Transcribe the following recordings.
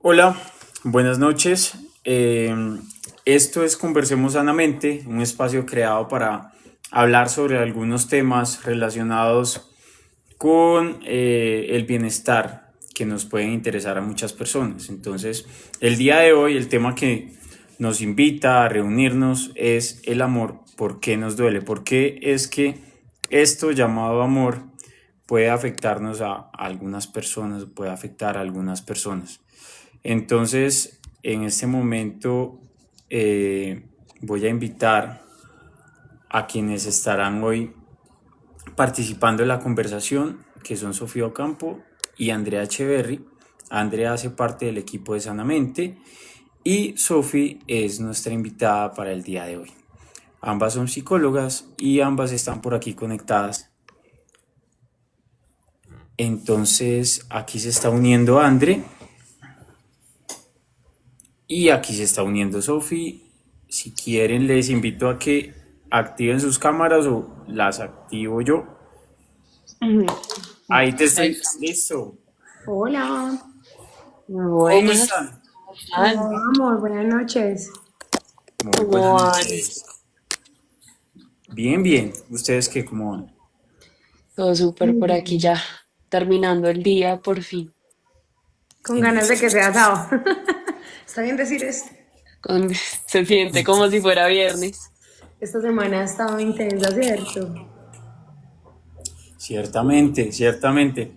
Hola, buenas noches. Esto es Conversemos Sanamente, un espacio creado para hablar sobre algunos temas relacionados con el bienestar que nos pueden interesar a muchas personas. Entonces, el día de hoy, el tema que nos invita a reunirnos es el amor. ¿Por qué nos duele? ¿Por qué es que esto llamado amor puede afectarnos a algunas personas, puede afectar a algunas personas? Entonces, en este momento voy a invitar a quienes estarán hoy participando en la conversación, que son Sofía Ocampo y Andrea Echeverry. Andrea hace parte del equipo de Sanamente y Sofi es nuestra invitada para el día de hoy. Ambas son psicólogas y ambas están por aquí conectadas. Entonces, aquí se está uniendo Andre y aquí se está uniendo Sofi. Si quieren, les invito a que activen sus cámaras o las activo yo. Ujú. Ahí te Ahí estoy. estamos. Listo. Hola, ¿Cómo Buenas, están? ¿cómo ¿cómo están? vamos? Buenas noches. Muy buenas ¿Cómo van? noches. Bien, bien. ¿Ustedes qué? ¿Cómo van? Todo súper Muy por aquí bien. ya, terminando el día por fin. Con ganas de Listo. que sea sábado. ¿Está bien decir esto? Se siente como si fuera viernes. Esta semana ha estado intensa, ¿cierto? Ciertamente, ciertamente.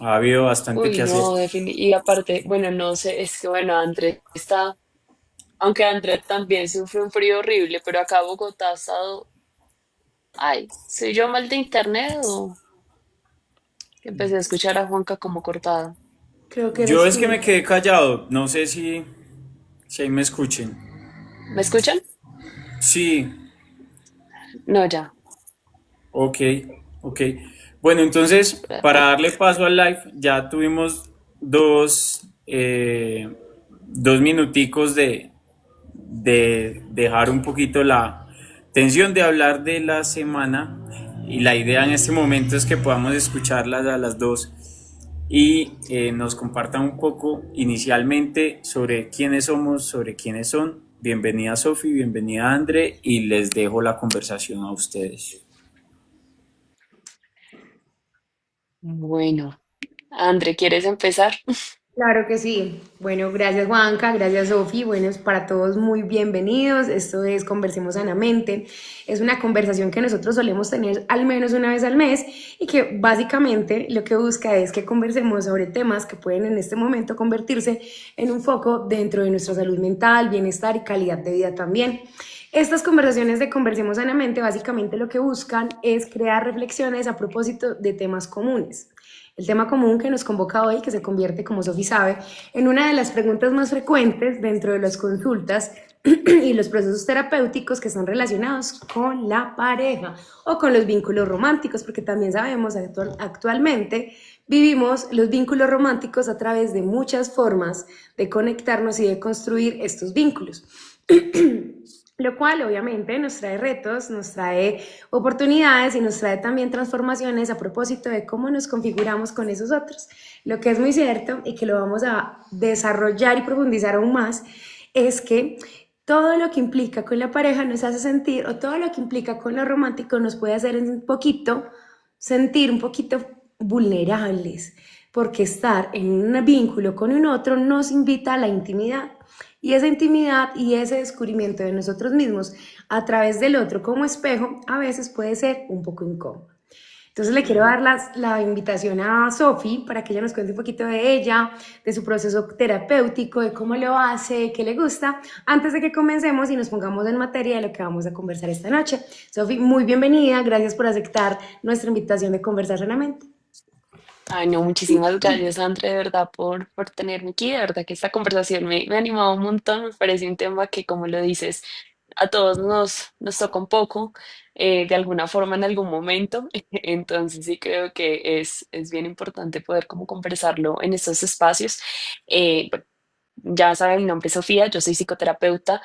Ha habido bastante Uy, que hacer. no, y aparte, bueno, no sé, es que bueno, André está, aunque André también sufre un frío horrible, pero acá Bogotá ha estado, ay, ¿soy yo mal de internet o que empecé a escuchar a Juanca como cortada? Creo que Yo eres es que me tú. quedé callado. No sé si ahí me escuchen. ¿Me escuchan? Sí, No, ya. ok, ok. Bueno, entonces, para darle paso al live, ya tuvimos dos minuticos de dejar un poquito la tensión de hablar de la semana y la idea en este momento es que podamos escucharlas a las dos y nos compartan un poco inicialmente sobre quiénes somos, sobre quiénes son. Bienvenida Sofi, bienvenida Andre y les dejo la conversación a ustedes. Bueno, André, ¿quieres empezar? Claro que sí. Bueno, gracias Juanca, gracias Sofi. Bueno, es para todos muy bienvenidos. Esto es Conversemos Sanamente. Es una conversación que nosotros solemos tener al menos una vez al mes y que básicamente lo que busca es que conversemos sobre temas que pueden en este momento convertirse en un foco dentro de nuestra salud mental, bienestar y calidad de vida también. Estas conversaciones de Conversemos Sanamente básicamente lo que buscan es crear reflexiones a propósito de temas comunes. El tema común que nos convoca hoy, que se convierte, como Sofi sabe, en una de las preguntas más frecuentes dentro de las consultas y los procesos terapéuticos que están relacionados con la pareja o con los vínculos románticos, porque también sabemos que actualmente vivimos los vínculos románticos a través de muchas formas de conectarnos y de construir estos vínculos. Lo cual obviamente nos trae retos, nos trae oportunidades y nos trae también transformaciones a propósito de cómo nos configuramos con esos otros. Lo que es muy cierto y que lo vamos a desarrollar y profundizar aún más es que todo lo que implica con la pareja nos hace sentir, o todo lo que implica con lo romántico nos puede hacer un poquito sentir un poquito vulnerables, porque estar en un vínculo con un otro nos invita a la intimidad. Y esa intimidad y ese descubrimiento de nosotros mismos a través del otro como espejo a veces puede ser un poco incómodo. Entonces le quiero dar la invitación a Sofi para que ella nos cuente un poquito de ella, de su proceso terapéutico, de cómo lo hace, qué le gusta, antes de que comencemos y nos pongamos en materia de lo que vamos a conversar esta noche. Sofi, muy bienvenida, gracias por aceptar nuestra invitación de conversar sanamente. Ay, no, muchísimas gracias, André, de verdad, por tenerme aquí. De verdad que esta conversación me ha animado un montón. Me parece un tema que, como lo dices, a todos nos toca un poco, de alguna forma, en algún momento. Entonces, sí creo que es bien importante poder como conversarlo en estos espacios. Bueno, ya saben, mi nombre es Sofía, yo soy psicoterapeuta.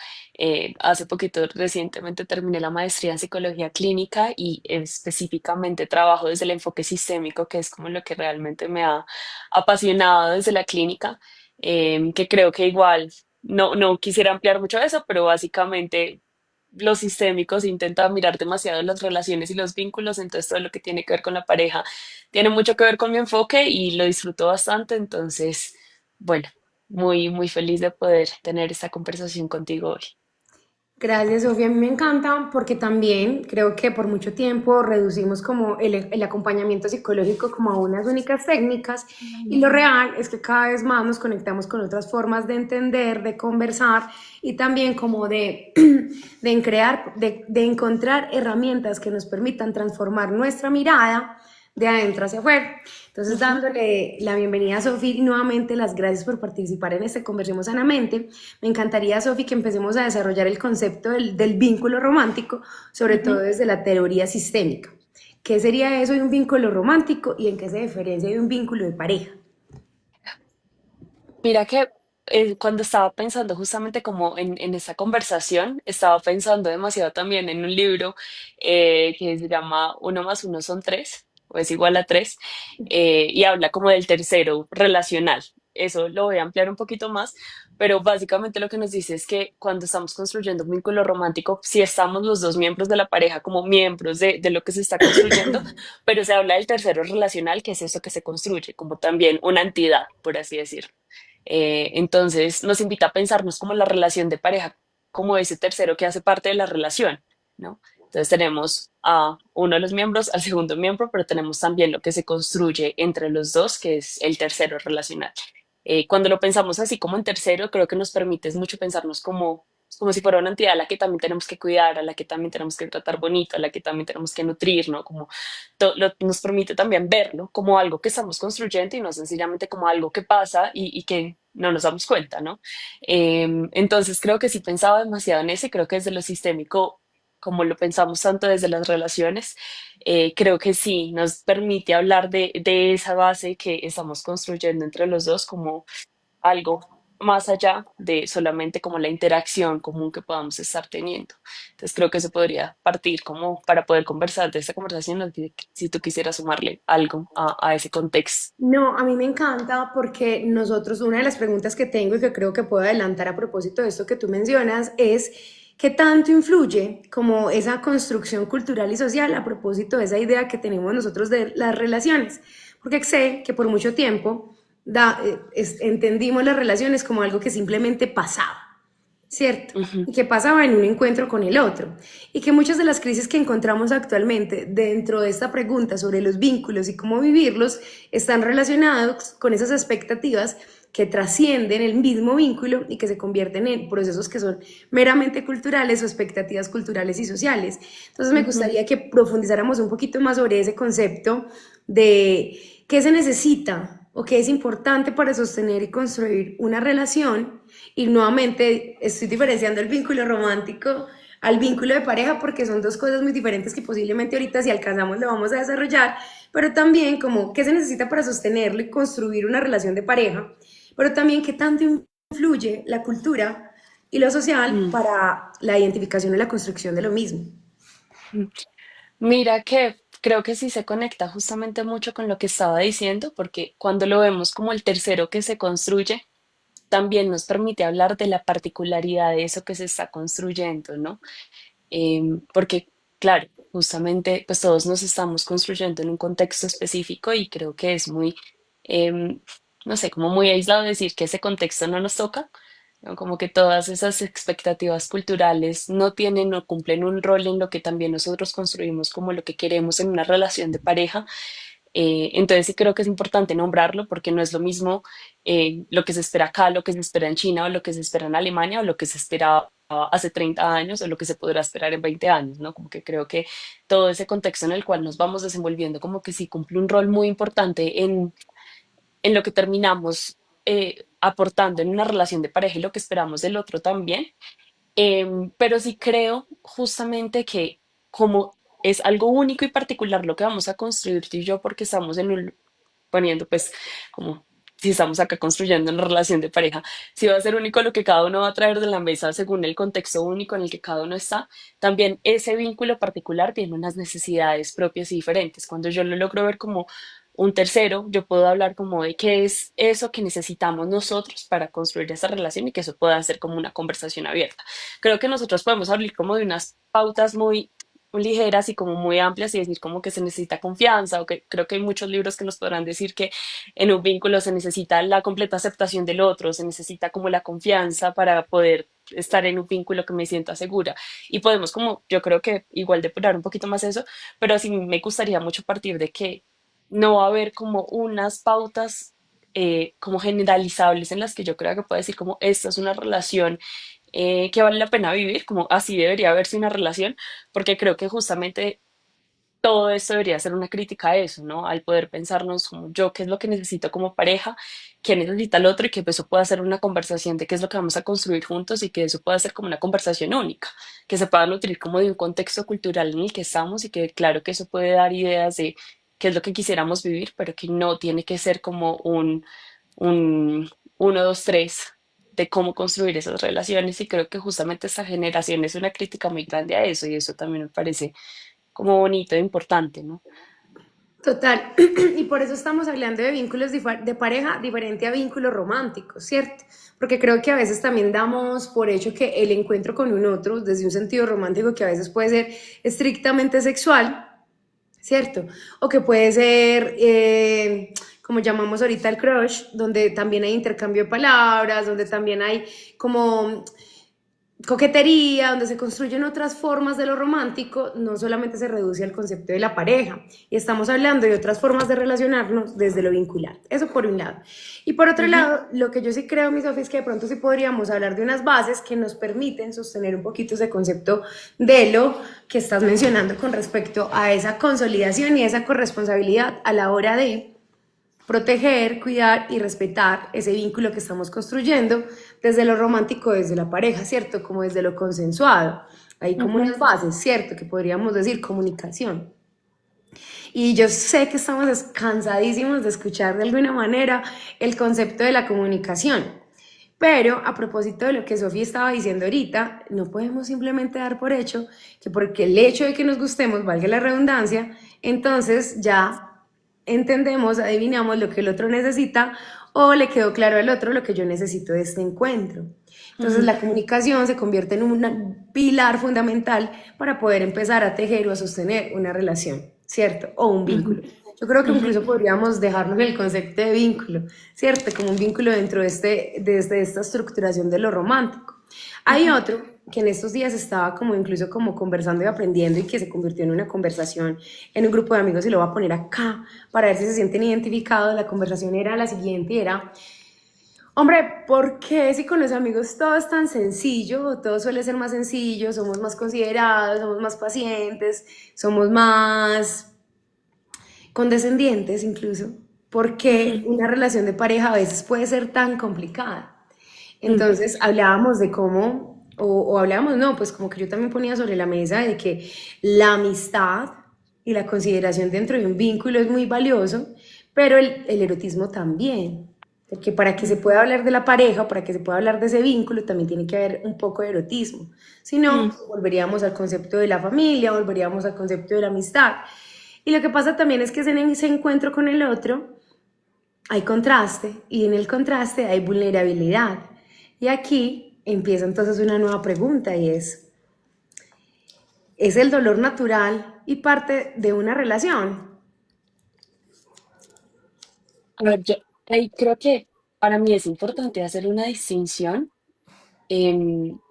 Hace poquito, recientemente terminé la maestría en psicología clínica y específicamente trabajo desde el enfoque sistémico, que es como lo que realmente me ha apasionado desde la clínica. que creo que igual no quisiera ampliar mucho eso, pero básicamente los sistémicos intentan mirar demasiado las relaciones y los vínculos, entonces todo lo que tiene que ver con la pareja tiene mucho que ver con mi enfoque y lo disfruto bastante, entonces, bueno, muy feliz de poder tener esta conversación contigo hoy. Gracias, Sofía. A mí me encanta porque también creo que por mucho tiempo reducimos como el acompañamiento psicológico como a unas únicas técnicas y lo real es que cada vez más nos conectamos con otras formas de entender, de conversar y también como de encontrar herramientas que nos permitan transformar nuestra mirada de adentro hacia afuera. Entonces, Ujú. dándole la bienvenida a Sofi y nuevamente las gracias por participar en este Conversemos Sanamente. Me encantaría, Sofi, que empecemos a desarrollar el concepto del vínculo romántico, sobre todo Ujú. desde la teoría sistémica. ¿Qué sería eso de un vínculo romántico y en qué se diferencia de un vínculo de pareja? Mira que cuando estaba pensando justamente como en esta conversación, estaba pensando demasiado también en un libro que se llama Uno más uno son tres, o es igual a tres, y habla como del tercero relacional. Eso lo voy a ampliar un poquito más, pero básicamente lo que nos dice es que cuando estamos construyendo un vínculo romántico, si estamos los dos miembros de la pareja como miembros de lo que se está construyendo, pero se habla del tercero relacional, que es eso que se construye, como también una entidad, por así decirlo. Entonces nos invita a pensarnos como la relación de pareja, como ese tercero que hace parte de la relación, ¿no? Entonces tenemos a uno de los miembros, al segundo miembro, pero tenemos también lo que se construye entre los dos, que es el tercero relacional. Cuando lo pensamos así como en tercero, creo que nos permite es mucho pensarnos como si fuera una entidad a la que también tenemos que cuidar, a la que también tenemos que tratar bonito, a la que también tenemos que nutrir, ¿no? Como nos permite también verlo como algo que estamos construyendo y no sencillamente como algo que pasa y que no nos damos cuenta, ¿no? Entonces creo que sí pensaba demasiado en eso y creo que desde lo sistémico, como lo pensamos tanto desde las relaciones, creo que sí nos permite hablar de esa base que estamos construyendo entre los dos como algo más allá de solamente como la interacción común que podamos estar teniendo. Entonces creo que se podría partir como para poder conversar de esta conversación, si tú quisieras sumarle algo a ese contexto. No, a mí me encanta porque nosotros, una de las preguntas que tengo y que creo que puedo adelantar a propósito de esto que tú mencionas es qué tanto influye como esa construcción cultural y social a propósito de esa idea que tenemos nosotros de las relaciones. Porque sé que por mucho tiempo entendimos las relaciones como algo que simplemente pasaba. ¿Cierto? Ujú. Y que pasaba en un encuentro con el otro. Y que muchas de las crisis que encontramos actualmente dentro de esta pregunta sobre los vínculos y cómo vivirlos están relacionados con esas expectativas que trascienden el mismo vínculo y que se convierten en procesos que son meramente culturales o expectativas culturales y sociales. Entonces me Ujú. gustaría que profundizáramos un poquito más sobre ese concepto de qué se necesita o qué es importante para sostener y construir una relación y nuevamente estoy diferenciando el vínculo romántico al vínculo de pareja porque son dos cosas muy diferentes que posiblemente ahorita si alcanzamos lo vamos a desarrollar, pero también como qué se necesita para sostenerlo y construir una relación de pareja, pero también qué tanto influye la cultura y lo social Mm. para la identificación y la construcción de lo mismo. Mira que creo que sí se conecta justamente mucho con lo que estaba diciendo, porque cuando lo vemos como el tercero que se construye, también nos permite hablar de la particularidad de eso que se está construyendo, ¿no? Porque, claro, justamente, pues todos nos estamos construyendo en un contexto específico y creo que es muy, em, no sé, como muy aislado decir que ese contexto no nos toca, ¿no? Como que todas esas expectativas culturales no tienen o cumplen un rol en lo que también nosotros construimos como lo que queremos en una relación de pareja. Entonces sí creo que es importante nombrarlo porque no es lo mismo lo que se espera acá, lo que se espera en China o lo que se espera en Alemania o lo que se esperaba hace 30 años o lo que se podrá esperar en 20 años, ¿no? Como que creo que todo ese contexto en el cual nos vamos desenvolviendo como que sí cumple un rol muy importante en lo que terminamos aportando en una relación de pareja y lo que esperamos del otro también. Pero sí creo justamente que como es algo único y particular lo que vamos a construir tú y yo porque estamos poniendo pues como si estamos acá construyendo una relación de pareja, si va a ser único lo que cada uno va a traer de la mesa según el contexto único en el que cada uno está, también ese vínculo particular tiene unas necesidades propias y diferentes. Cuando yo lo logro ver como un tercero, yo puedo hablar como de qué es eso que necesitamos nosotros para construir esa relación y que eso pueda ser como una conversación abierta. Creo que nosotros podemos hablar como de unas pautas muy ligeras y como muy amplias y decir como que se necesita confianza o que creo que hay muchos libros que nos podrán decir que en un vínculo se necesita la completa aceptación del otro, se necesita como la confianza para poder estar en un vínculo que me sienta segura. Y podemos como, yo creo que igual depurar un poquito más eso, pero sí me gustaría mucho partir de que no va a haber como unas pautas como generalizables en las que yo creo que puedo decir como esta es una relación que vale la pena vivir, como así debería verse una relación, porque creo que justamente todo esto debería ser una crítica a eso, ¿no? Al poder pensarnos como yo, qué es lo que necesito como pareja, qué necesita el otro y que eso pueda ser una conversación de qué es lo que vamos a construir juntos y que eso pueda ser como una conversación única, que se pueda nutrir como de un contexto cultural en el que estamos y que claro que eso puede dar ideas de qué es lo que quisiéramos vivir, pero que no tiene que ser como un uno, dos, tres de cómo construir esas relaciones y creo que justamente esta generación es una crítica muy grande a eso y eso también me parece como bonito e importante, ¿no? Total, y por eso estamos hablando de vínculos de pareja diferente a vínculos románticos, ¿cierto? Porque creo que a veces también damos por hecho que el encuentro con un otro, desde un sentido romántico que a veces puede ser estrictamente sexual, ¿cierto? O que puede ser, como llamamos ahorita el crush, donde también hay intercambio de palabras, donde también hay como coquetería, donde se construyen otras formas de lo romántico, no solamente se reduce al concepto de la pareja. Y estamos hablando de otras formas de relacionarnos desde lo vincular. Eso por un lado. Y por otro Ujú. lado, lo que yo sí creo, mi Sofía, es que de pronto sí podríamos hablar de unas bases que nos permiten sostener un poquito ese concepto de lo que estás mencionando con respecto a esa consolidación y esa corresponsabilidad a la hora de proteger, cuidar y respetar ese vínculo que estamos construyendo desde lo romántico, desde la pareja, ¿cierto? Como desde lo consensuado. Hay como Ujú. unas bases, ¿cierto? Que podríamos decir comunicación. Y yo sé que estamos cansadísimos de escuchar de alguna manera el concepto de la comunicación. Pero a propósito de lo que Sofía estaba diciendo ahorita, no podemos simplemente dar por hecho que porque el hecho de que nos gustemos, valga la redundancia, entonces ya entendemos, adivinamos lo que el otro necesita o le quedó claro al otro lo que yo necesito de este encuentro. Entonces Ujú. la comunicación se convierte en un pilar fundamental para poder empezar a tejer o a sostener una relación, ¿cierto? O un Ujú. vínculo. Yo creo que Ujú. incluso podríamos dejarnos el concepto de vínculo, ¿cierto? Como un vínculo dentro de esta estructuración de lo romántico. Hay Ujú. otro que en estos días estaba como incluso como conversando y aprendiendo y que se convirtió en una conversación en un grupo de amigos y lo voy a poner acá para ver si se sienten identificados. La conversación era la siguiente, era, hombre, ¿por qué si con los amigos todo es tan sencillo, todo suele ser más sencillo, somos más considerados, somos más pacientes, somos más condescendientes incluso? ¿Por qué Ujú. una relación de pareja a veces puede ser tan complicada? Ujú. Entonces hablábamos de cómo, o hablábamos, no, pues como que yo también ponía sobre la mesa de que la amistad y la consideración dentro de un vínculo es muy valioso, pero el erotismo también. Porque para que se pueda hablar de la pareja, para que se pueda hablar de ese vínculo, también tiene que haber un poco de erotismo. Si no, Ujú. volveríamos al concepto de la familia, volveríamos al concepto de la amistad. Y lo que pasa también es que en ese encuentro con el otro hay contraste y en el contraste hay vulnerabilidad. Y aquí empieza entonces una nueva pregunta y ¿es el dolor natural y parte de una relación? A ver, yo ahí creo que para mí es importante hacer una distinción,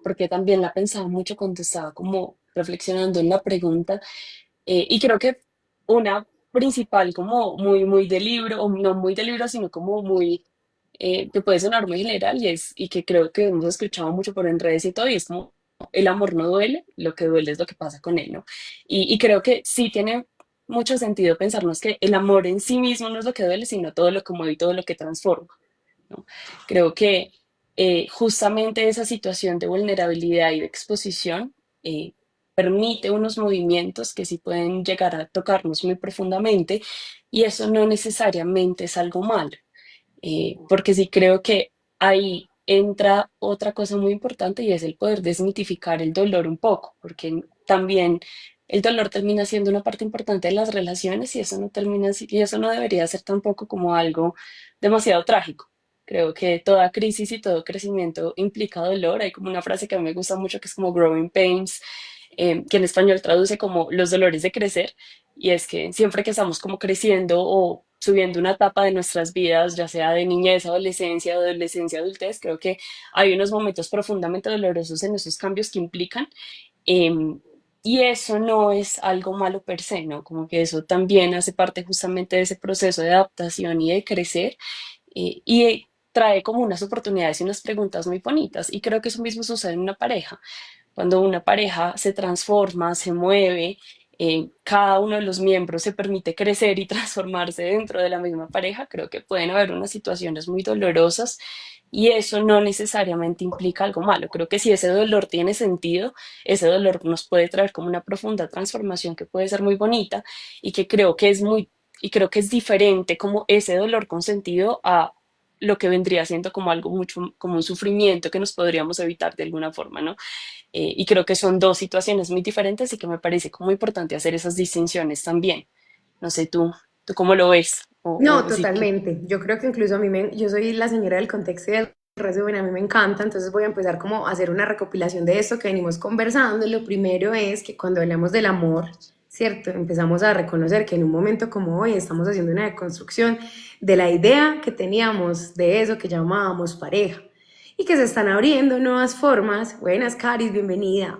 porque también la pensaba mucho cuando estaba como reflexionando en la pregunta, y creo que una principal como muy de libro, o no muy de libro, sino como muy, que puede sonar muy general y que creo que hemos escuchado mucho por en redes y todo, y es como el amor no duele, lo que duele es lo que pasa con él, ¿no? Y creo que sí tiene mucho sentido pensarnos que el amor en sí mismo no es lo que duele, sino todo lo que mueve y todo lo que transforma, ¿no? Creo que justamente esa situación de vulnerabilidad y de exposición eh, permite unos movimientos que sí pueden llegar a tocarnos muy profundamente y eso no necesariamente es algo malo, porque sí creo que ahí entra otra cosa muy importante y es el poder desmitificar el dolor un poco, porque también el dolor termina siendo una parte importante de las relaciones y eso no y eso no debería ser tampoco como algo demasiado trágico. Creo que toda crisis y todo crecimiento implica dolor. Hay como una frase que a mí me gusta mucho que es como growing pains, que en español traduce como los dolores de crecer. Y es que siempre que estamos como creciendo o subiendo una etapa de nuestras vidas, ya sea de niñez, adolescencia, adultez, creo que hay unos momentos profundamente dolorosos en esos cambios que implican. em, y eso no es algo malo per se, ¿no? Como que eso también hace parte justamente de ese proceso de adaptación y de crecer y trae como unas oportunidades y unas preguntas muy bonitas. Y creo que eso mismo sucede en una pareja. Cuando una pareja se transforma, se mueve, cada uno de los miembros se permite crecer y transformarse dentro de la misma pareja, creo que pueden haber unas situaciones muy dolorosas y eso no necesariamente implica algo malo. Creo que si ese dolor tiene sentido, ese dolor nos puede traer como una profunda transformación que puede ser muy bonita y que creo que es y creo que es diferente como ese dolor con sentido a lo que vendría siendo como algo mucho, como un sufrimiento que nos podríamos evitar de alguna forma, ¿no? Y creo que son dos situaciones muy diferentes y que me parece como importante hacer esas distinciones también. No sé, tú cómo lo ves No, o sí que... totalmente. Yo creo que incluso yo soy la señora del contexto y del resumen, a mí me encanta, entonces voy a empezar como a hacer una recopilación de esto que venimos conversando. Lo primero es que cuando hablamos del amor, ¿cierto? Empezamos a reconocer que en un momento como hoy estamos haciendo una deconstrucción de la idea que teníamos de eso que llamábamos pareja y que se están abriendo nuevas formas. Buenas, Caris, bienvenida.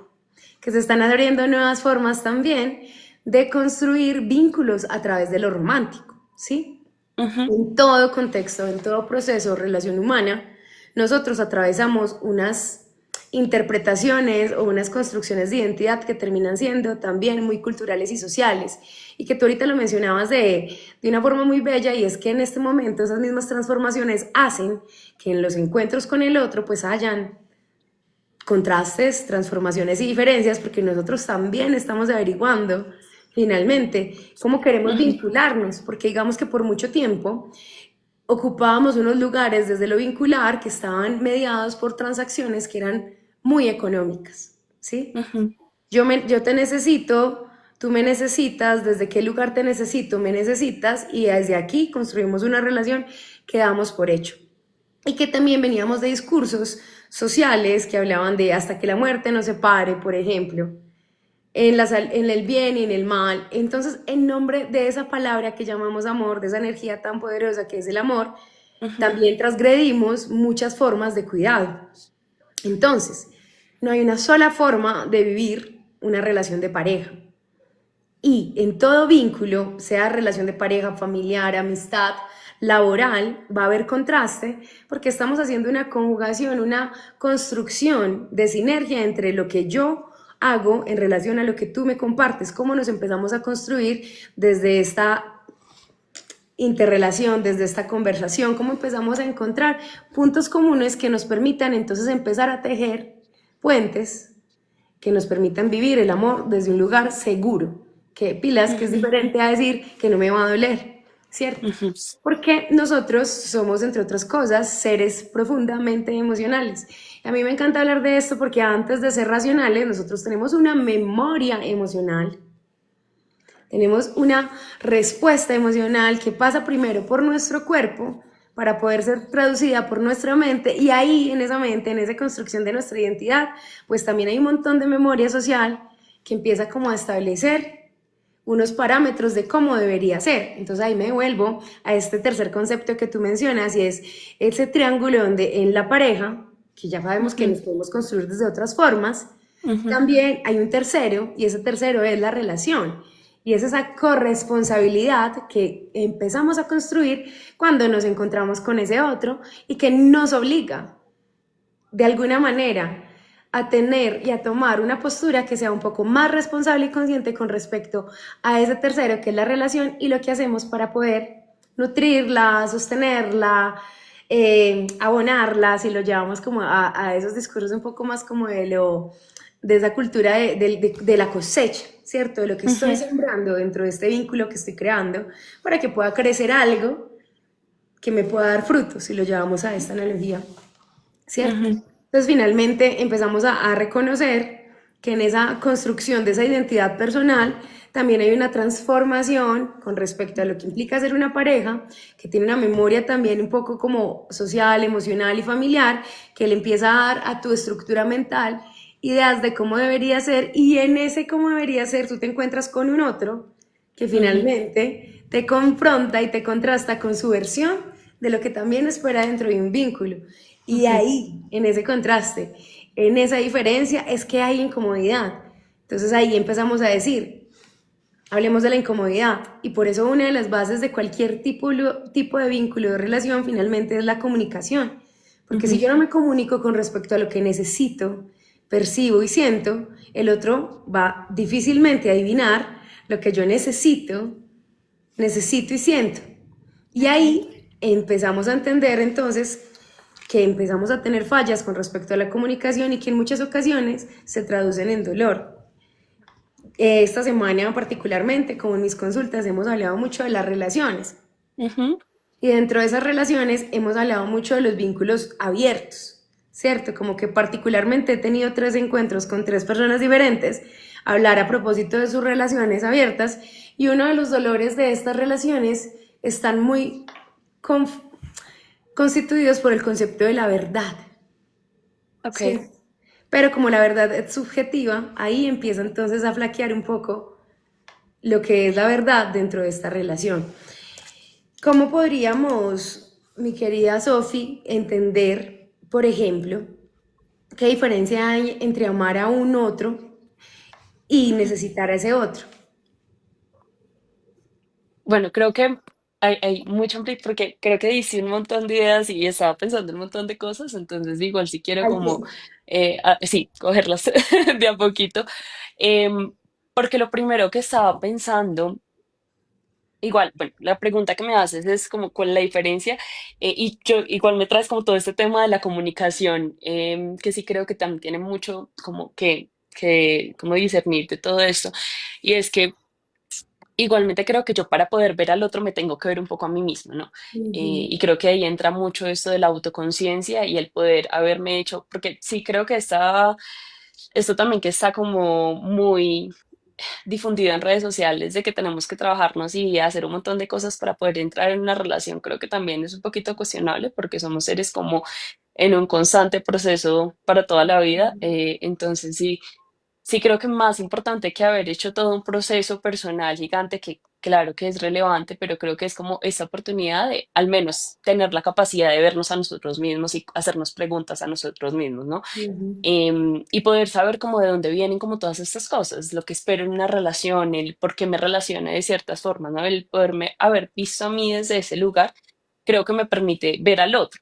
Que se están abriendo nuevas formas también de construir vínculos a través de lo romántico, ¿sí? Ujú, En todo contexto, en todo proceso, relación humana, nosotros atravesamos unas interpretaciones o unas construcciones de identidad que terminan siendo también muy culturales y sociales. Y que tú ahorita lo mencionabas de una forma muy bella y es que en este momento esas mismas transformaciones hacen que en los encuentros con el otro pues hayan contrastes, transformaciones y diferencias, porque nosotros también estamos averiguando finalmente cómo queremos ujú, vincularnos, porque digamos que por mucho tiempo ocupábamos unos lugares desde lo vincular que estaban mediados por transacciones que eran muy económicas, ¿sí? ujú, Yo te necesito, tú me necesitas, desde qué lugar te necesito, me necesitas, y desde aquí construimos una relación que damos por hecho y que también veníamos de discursos sociales que hablaban de hasta que la muerte nos separe, por ejemplo, en el bien y en el mal. Entonces, en nombre de esa palabra que llamamos amor, de esa energía tan poderosa que es el amor, ujú, también transgredimos muchas formas de cuidado. Entonces, no hay una sola forma de vivir una relación de pareja. Y en todo vínculo, sea relación de pareja, familiar, amistad, laboral, va a haber contraste porque estamos haciendo una conjugación, una construcción de sinergia entre lo que yo hago en relación a lo que tú me compartes, cómo nos empezamos a construir desde esta interrelación, desde esta conversación, cómo empezamos a encontrar puntos comunes que nos permitan entonces empezar a tejer puentes que nos permitan vivir el amor desde un lugar seguro, que pilas, que es ujú, diferente a decir que no me va a doler, ¿cierto? ujú. Porque nosotros somos, entre otras cosas, seres profundamente emocionales. Y a mí me encanta hablar de esto porque antes de ser racionales, nosotros tenemos una memoria emocional, tenemos una respuesta emocional que pasa primero por nuestro cuerpo para poder ser traducida por nuestra mente y ahí en esa mente, en esa construcción de nuestra identidad, pues también hay un montón de memoria social que empieza como a establecer unos parámetros de cómo debería ser. Entonces ahí me vuelvo a este tercer concepto que tú mencionas y es ese triángulo donde en la pareja, que ya sabemos que Ujú, nos podemos construir desde otras formas, ujú, también hay un tercero y ese tercero es la relación. Y es esa corresponsabilidad que empezamos a construir cuando nos encontramos con ese otro y que nos obliga de alguna manera a tener y a tomar una postura que sea un poco más responsable y consciente con respecto a ese tercero que es la relación y lo que hacemos para poder nutrirla, sostenerla, abonarla, si lo llevamos como a esos discursos un poco más como de esa cultura de la cosecha, ¿cierto? De lo que estoy ujú, sembrando dentro de este vínculo que estoy creando para que pueda crecer algo que me pueda dar frutos, si lo llevamos a esta analogía. ¿Cierto? ujú, Entonces finalmente empezamos a reconocer que en esa construcción de esa identidad personal también hay una transformación con respecto a lo que implica ser una pareja, que tiene una memoria también un poco como social, emocional y familiar, que le empieza a dar a tu estructura mental ideas de cómo debería ser, y en ese cómo debería ser tú te encuentras con un otro que Ujú, finalmente te confronta y te contrasta con su versión de lo que también espera dentro de un vínculo. Y ujú. ahí, en ese contraste, en esa diferencia, es que hay incomodidad. Entonces ahí empezamos a decir, hablemos de la incomodidad. Y por eso una de las bases de cualquier tipo de vínculo de relación finalmente es la comunicación. Porque si Ujú. yo no me comunico con respecto a lo que necesito, percibo y siento, el otro va difícilmente a adivinar lo que yo necesito y siento. Y ahí empezamos a entender entonces que empezamos a tener fallas con respecto a la comunicación y que en muchas ocasiones se traducen en dolor. Esta semana particularmente, como en mis consultas, hemos hablado mucho de las relaciones. Ujú. Y dentro de esas relaciones hemos hablado mucho de los vínculos abiertos, ¿cierto? Como que particularmente he tenido 3 encuentros con 3 personas diferentes, hablar a propósito de sus relaciones abiertas, y uno de los dolores de estas relaciones están muy conf constituidos por el concepto de la verdad, Ok. ¿sí? Pero como la verdad es subjetiva, ahí empieza entonces a flaquear un poco lo que es la verdad dentro de esta relación. ¿Cómo podríamos, mi querida Sofi, entender, por ejemplo, qué diferencia hay entre amar a un otro y necesitar a ese otro? Bueno, creo que hay mucho porque creo que hice un montón de ideas y estaba pensando un montón de cosas, entonces igual si quiero Al como, tiempo. sí, cogerlas de a poquito. Em, Porque lo primero que estaba pensando, igual, bueno, la pregunta que me haces es como cuál es la diferencia, y yo igual me traes como todo este tema de la comunicación, que sí creo que también tiene mucho como como discernir de todo esto, y es que igualmente creo que yo para poder ver al otro me tengo que ver un poco a mí misma, ¿no? Ujú, Y creo que ahí entra mucho esto de la autoconciencia y el poder haberme hecho, porque sí creo que esto también que está como muy difundido en redes sociales de que tenemos que trabajarnos y hacer un montón de cosas para poder entrar en una relación, creo que también es un poquito cuestionable porque somos seres como en un constante proceso para toda la vida. Entonces sí, sí creo que más importante que haber hecho todo un proceso personal gigante que claro que es relevante, pero creo que es como esa oportunidad de al menos tener la capacidad de vernos a nosotros mismos y hacernos preguntas a nosotros mismos, ¿no? ujú, Y poder saber cómo de dónde vienen como todas estas cosas, lo que espero en una relación, el por qué me relacione de ciertas formas, ¿no? El poderme haber visto a mí desde ese lugar, creo que me permite ver al otro,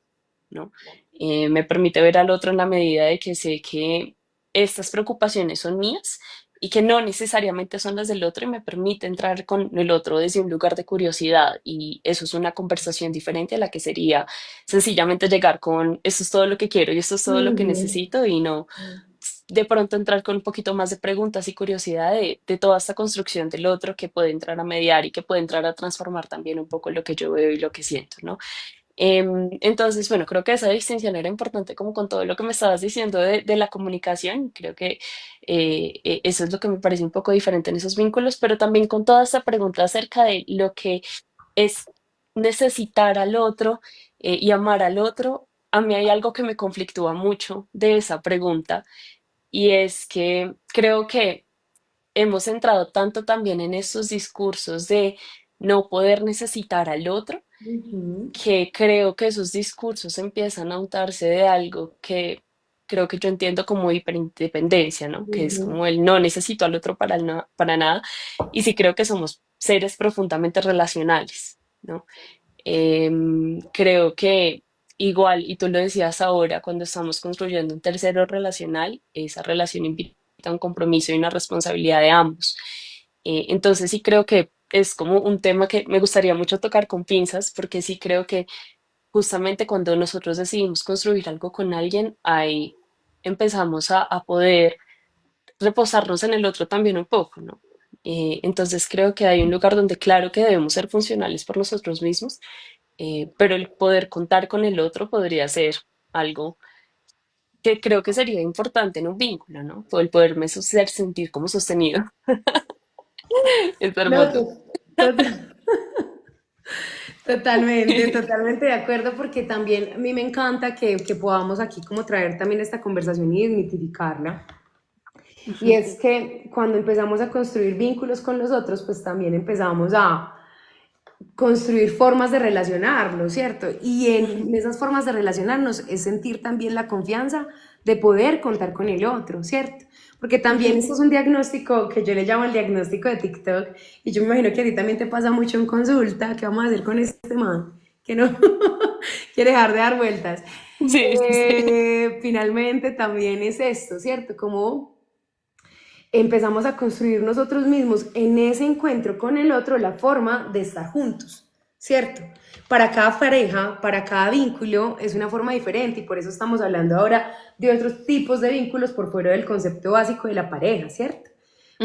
¿no? Me permite ver al otro en la medida de que sé que estas preocupaciones son mías y que no necesariamente son las del otro y me permite entrar con el otro desde un lugar de curiosidad y eso es una conversación diferente a la que sería sencillamente llegar con esto es todo lo que quiero y esto es todo lo que ujú. necesito y no de pronto entrar con un poquito más de preguntas y curiosidad de toda esta construcción del otro que puede entrar a mediar y que puede entrar a transformar también un poco lo que yo veo y lo que siento, ¿no? Entonces, bueno, creo que esa distinción era importante como con todo lo que me estabas diciendo de la comunicación. Creo que eso es lo que me parece un poco diferente en esos vínculos, pero también con toda esta pregunta acerca de lo que es necesitar al otro y amar al otro. A mí hay algo que me conflictúa mucho de esa pregunta y es que creo que hemos entrado tanto también en estos discursos de no poder necesitar al otro Ujú, que creo que esos discursos empiezan a untarse de algo que creo que yo entiendo como hiperindependencia, ¿no? Que es ujú, como el no necesito al otro para nada. Y sí creo que somos seres profundamente relacionales, ¿no? Creo que igual, y tú lo decías ahora, cuando estamos construyendo un tercero relacional, esa relación invita a un compromiso y una responsabilidad de ambos. Entonces sí creo que es como un tema que me gustaría mucho tocar con pinzas, porque sí creo que justamente cuando nosotros decidimos construir algo con alguien, ahí empezamos a poder reposarnos en el otro también un poco, ¿no? Entonces creo que hay un lugar donde claro que debemos ser funcionales por nosotros mismos, pero el poder contar con el otro podría ser algo que creo que sería importante en un vínculo, ¿no? El poderme hacer sentir como sostenido. Es No, hermoso. to- totalmente, totalmente de acuerdo, porque también a mí me encanta que podamos aquí como traer también esta conversación y desmitificarla. Y Ujú, es que cuando empezamos a construir vínculos con los otros, pues también empezamos a construir formas de relacionarnos, ¿cierto? Y ujú, en esas formas de relacionarnos es sentir también la confianza de poder contar con el otro, ¿cierto? Porque también ujú. esto es un diagnóstico que yo le llamo el diagnóstico de TikTok, y yo me imagino que a ti también te pasa mucho en consulta. ¿Qué vamos a hacer con este man? Que no quiere dejar de dar vueltas. Sí, sí, sí. Finalmente también es esto, ¿cierto? Como empezamos a construir nosotros mismos en ese encuentro con el otro la forma de estar juntos, ¿cierto? Para cada pareja, para cada vínculo es una forma diferente, y por eso estamos hablando ahora de otros tipos de vínculos por fuera del concepto básico de la pareja, ¿cierto?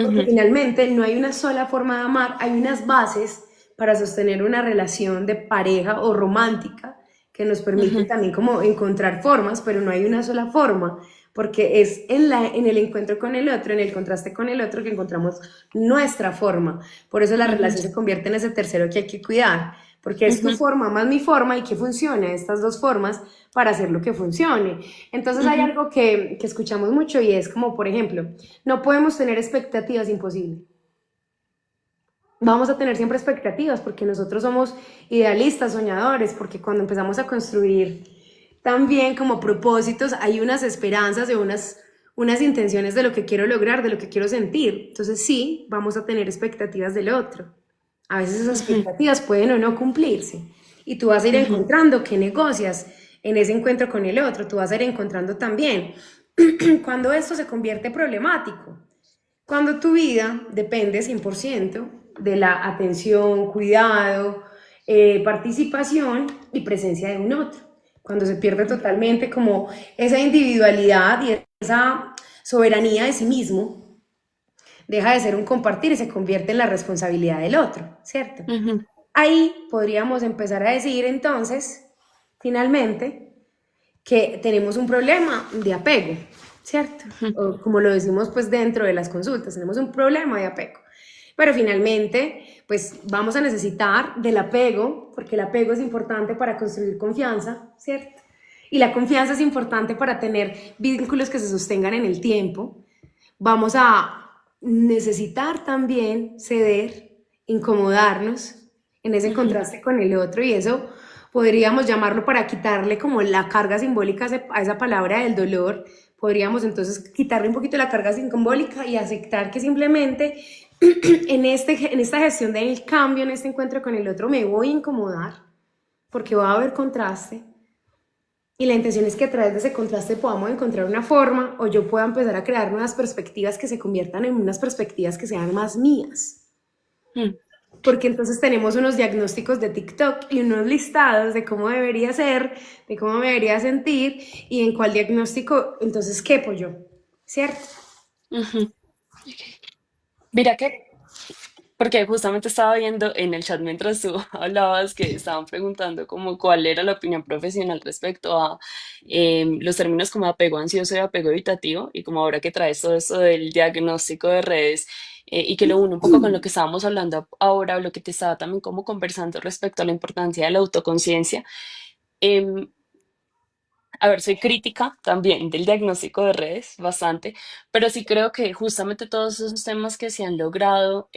Porque Ujú, finalmente no hay una sola forma de amar, hay unas bases para sostener una relación de pareja o romántica que nos permite ujú, también como encontrar formas, pero no hay una sola forma, porque es en el encuentro con el otro, en el contraste con el otro, que encontramos nuestra forma. Por eso la ujú, relación se convierte en ese tercero que hay que cuidar, porque es tu ujú, forma más mi forma, y que funcione estas dos formas para hacer lo que funcione. Entonces hay ujú, algo que escuchamos mucho, y es como, por ejemplo, no podemos tener expectativas, imposible. Vamos a tener siempre expectativas porque nosotros somos idealistas, soñadores, porque cuando empezamos a construir también como propósitos hay unas esperanzas y unas intenciones de lo que quiero lograr, de lo que quiero sentir. Entonces sí, vamos a tener expectativas del otro. A veces esas ujú, expectativas pueden o no cumplirse, y tú vas a ir ujú, encontrando qué negocias en ese encuentro con el otro. Tú vas a ir encontrando también cuando esto se convierte problemático, cuando tu vida depende 100% de la atención, cuidado, participación y presencia de un otro. Cuando se pierde totalmente como esa individualidad y esa soberanía de sí mismo, deja de ser un compartir y se convierte en la responsabilidad del otro, ¿cierto? ujú, Ahí podríamos empezar a decir entonces, finalmente, que tenemos un problema de apego, ¿cierto? ujú, O como lo decimos pues dentro de las consultas, tenemos un problema de apego. Pero finalmente, pues vamos a necesitar del apego, porque el apego es importante para construir confianza, ¿cierto? Y la confianza es importante para tener vínculos que se sostengan en el tiempo. Vamos a necesitar también ceder, incomodarnos en ese ujú, contraste con el otro, y eso podríamos llamarlo, para quitarle como la carga simbólica a esa palabra del dolor. Podríamos entonces quitarle un poquito la carga simbólica y aceptar que simplemente en esta gestión del cambio, en este encuentro con el otro, me voy a incomodar porque va a haber contraste, y la intención es que a través de ese contraste podamos encontrar una forma, o yo pueda empezar a crear nuevas perspectivas que se conviertan en unas perspectivas que sean más mías. ujú. Porque entonces tenemos unos diagnósticos de TikTok y unos listados de cómo debería ser, de cómo me debería sentir, y en cuál diagnóstico entonces quepo yo, ¿cierto? Ujú. Mira que, porque justamente estaba viendo en el chat mientras tú hablabas que estaban preguntando como cuál era la opinión profesional respecto a los términos como apego ansioso y apego evitativo, y como ahora que traes todo esto del diagnóstico de redes, y que lo une un poco con lo que estábamos hablando ahora, o lo que te estaba también como conversando respecto a la importancia de la autoconciencia. em, A ver, soy crítica también del diagnóstico de redes, bastante, pero sí creo que justamente todos esos temas que se han logrado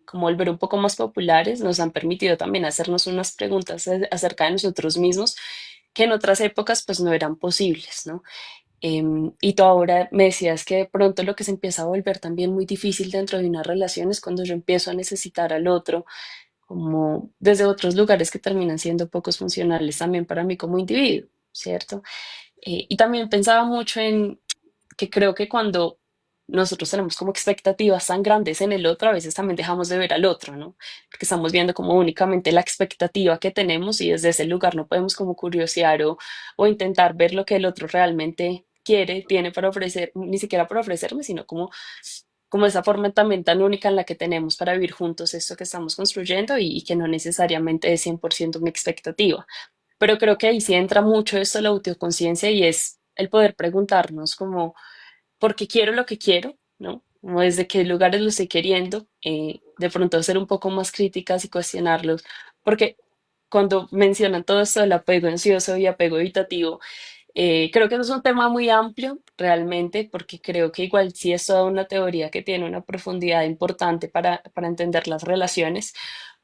como volver un poco más populares nos han permitido también hacernos unas preguntas acerca de nosotros mismos que en otras épocas pues no eran posibles, ¿no? Y tú ahora me decías que de pronto lo que se empieza a volver también muy difícil dentro de una relación es cuando yo empiezo a necesitar al otro como desde otros lugares que terminan siendo pocos funcionales también para mí como individuo, ¿cierto? Y también pensaba mucho en que creo que cuando nosotros tenemos como expectativas tan grandes en el otro, a veces también dejamos de ver al otro, ¿no? Porque estamos viendo como únicamente la expectativa que tenemos, y desde ese lugar no podemos como curiosear o intentar ver lo que el otro realmente quiere, tiene para ofrecer, ni siquiera para ofrecerme, sino como esa forma también tan única en la que tenemos para vivir juntos esto que estamos construyendo, y que no necesariamente es 100% mi expectativa. Pero creo que ahí sí entra mucho esto de la autoconciencia, y es el poder preguntarnos como, ¿por qué quiero lo que quiero? ¿No? Como desde qué lugares lo estoy queriendo, de pronto ser un poco más críticas y cuestionarlos, porque cuando mencionan todo esto del apego ansioso y apego evitativo, creo que eso es un tema muy amplio realmente, porque creo que igual sí es toda una teoría que tiene una profundidad importante para entender las relaciones,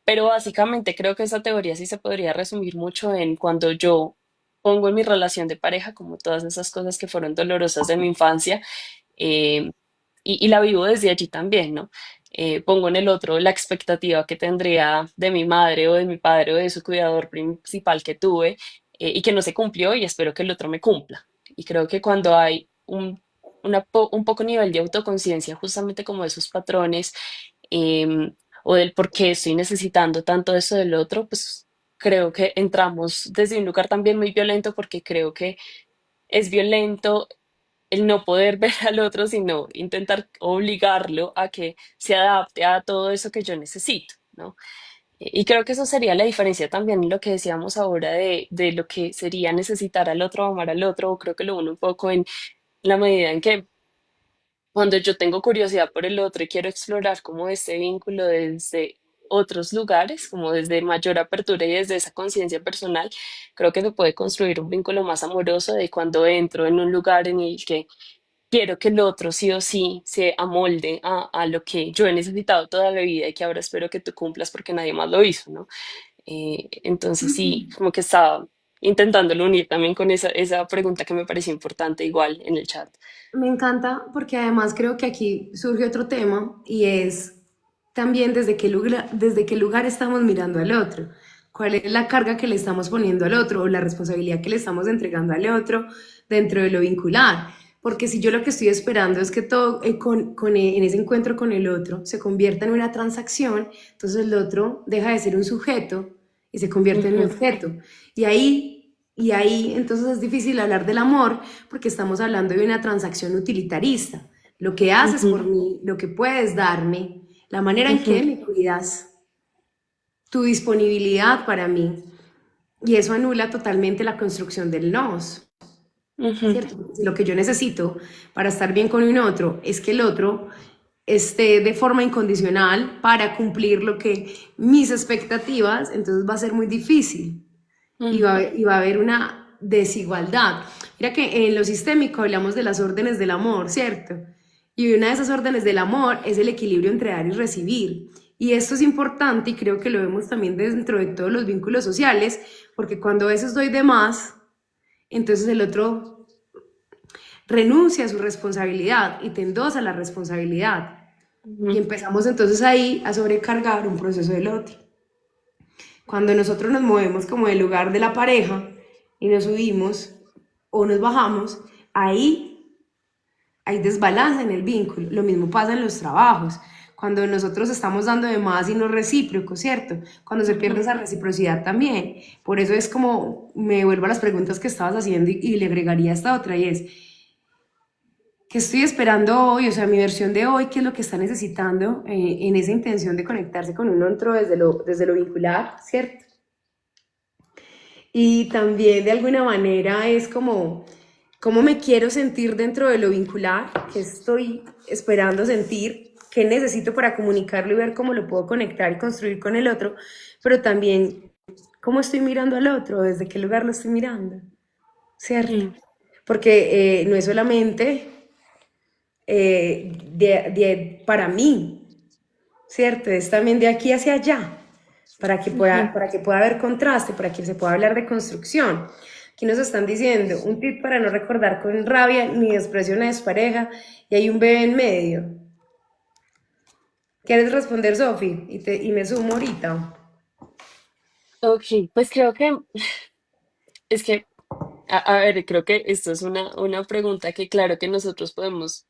pero básicamente creo que esa teoría sí se podría resumir mucho en cuando yo pongo en mi relación de pareja como todas esas cosas que fueron dolorosas de mi infancia, eh, y la vivo desde allí también, ¿no? Pongo en el otro la expectativa que tendría de mi madre o de mi padre o de su cuidador principal que tuve, y que no se cumplió y espero que el otro me cumpla. Y creo que cuando hay un poco nivel de autoconciencia justamente como de esos patrones, o del por qué estoy necesitando tanto eso del otro, pues creo que entramos desde un lugar también muy violento porque creo que es violento el no poder ver al otro, sino intentar obligarlo a que se adapte a todo eso que yo necesito, ¿no? Y creo que eso sería la diferencia también en lo que decíamos ahora de lo que sería necesitar al otro, amar al otro, o creo que lo uno un poco en la medida en que cuando yo tengo curiosidad por el otro y quiero explorar como este vínculo desde otros lugares, como desde mayor apertura y desde esa conciencia personal, creo que se puede construir un vínculo más amoroso de cuando entro en un lugar en el que quiero que el otro sí o sí se amolde a lo que yo he necesitado toda la vida y que ahora espero que tú cumplas porque nadie más lo hizo, ¿no? Entonces sí, como que estaba intentándolo unir también con esa pregunta que me pareció importante igual en el chat. Me encanta porque además creo que aquí surge otro tema y es también desde qué lugar estamos mirando al otro, cuál es la carga que le estamos poniendo al otro o la responsabilidad que le estamos entregando al otro dentro de lo vincular. Porque si yo lo que estoy esperando es que todo en ese encuentro con el otro se convierta en una transacción, entonces el otro deja de ser un sujeto y se convierte en un Ujú, objeto. Y ahí entonces es difícil hablar del amor porque estamos hablando de una transacción utilitarista. Lo que haces ujú, por mí, lo que puedes darme, la manera en ujú, que me cuidas, tu disponibilidad para mí. Y eso anula totalmente la construcción del nos, ujú, ¿cierto? Porque si lo que yo necesito para estar bien con un otro es que el otro esté de forma incondicional para cumplir lo que mis expectativas, entonces va a ser muy difícil ujú. y va a haber una desigualdad. Mira que en lo sistémico hablamos de las órdenes del amor, ¿cierto? Y una de esas órdenes del amor es el equilibrio entre dar y recibir. Y esto es importante y creo que lo vemos también dentro de todos los vínculos sociales, porque cuando a veces doy de más, entonces el otro renuncia a su responsabilidad y te endosa la responsabilidad. Y Ujú, empezamos entonces ahí a sobrecargar un proceso del otro. Cuando nosotros nos movemos como del lugar de la pareja y nos subimos o nos bajamos, ahí hay desbalance en el vínculo. Lo mismo pasa en los trabajos. Cuando nosotros estamos dando de más y no recíproco, ¿cierto? Cuando se pierde ujú. esa reciprocidad también. Por eso es como, me vuelvo a las preguntas que estabas haciendo y le agregaría esta otra y es, ¿qué estoy esperando hoy? O sea, mi versión de hoy, ¿qué es lo que está necesitando en esa intención de conectarse con un otro desde lo vincular, ¿cierto? Y también de alguna manera es como cómo me quiero sentir dentro de lo vincular, qué estoy esperando sentir, qué necesito para comunicarlo y ver cómo lo puedo conectar y construir con el otro, pero también cómo estoy mirando al otro, desde qué lugar lo estoy mirando, ¿cierto? Sí. Porque no es solamente para mí, ¿cierto? Es también de aquí hacia allá, Ujú. para que pueda haber contraste, para que se pueda hablar de construcción. Aquí nos están diciendo un tip para no recordar con rabia ni desprecio a una despareja y hay un bebé en medio. ¿Quieres responder, Sofi? Y me sumo ahorita. Ok, pues creo que es que, a ver, creo que esto es una pregunta que claro que nosotros podemos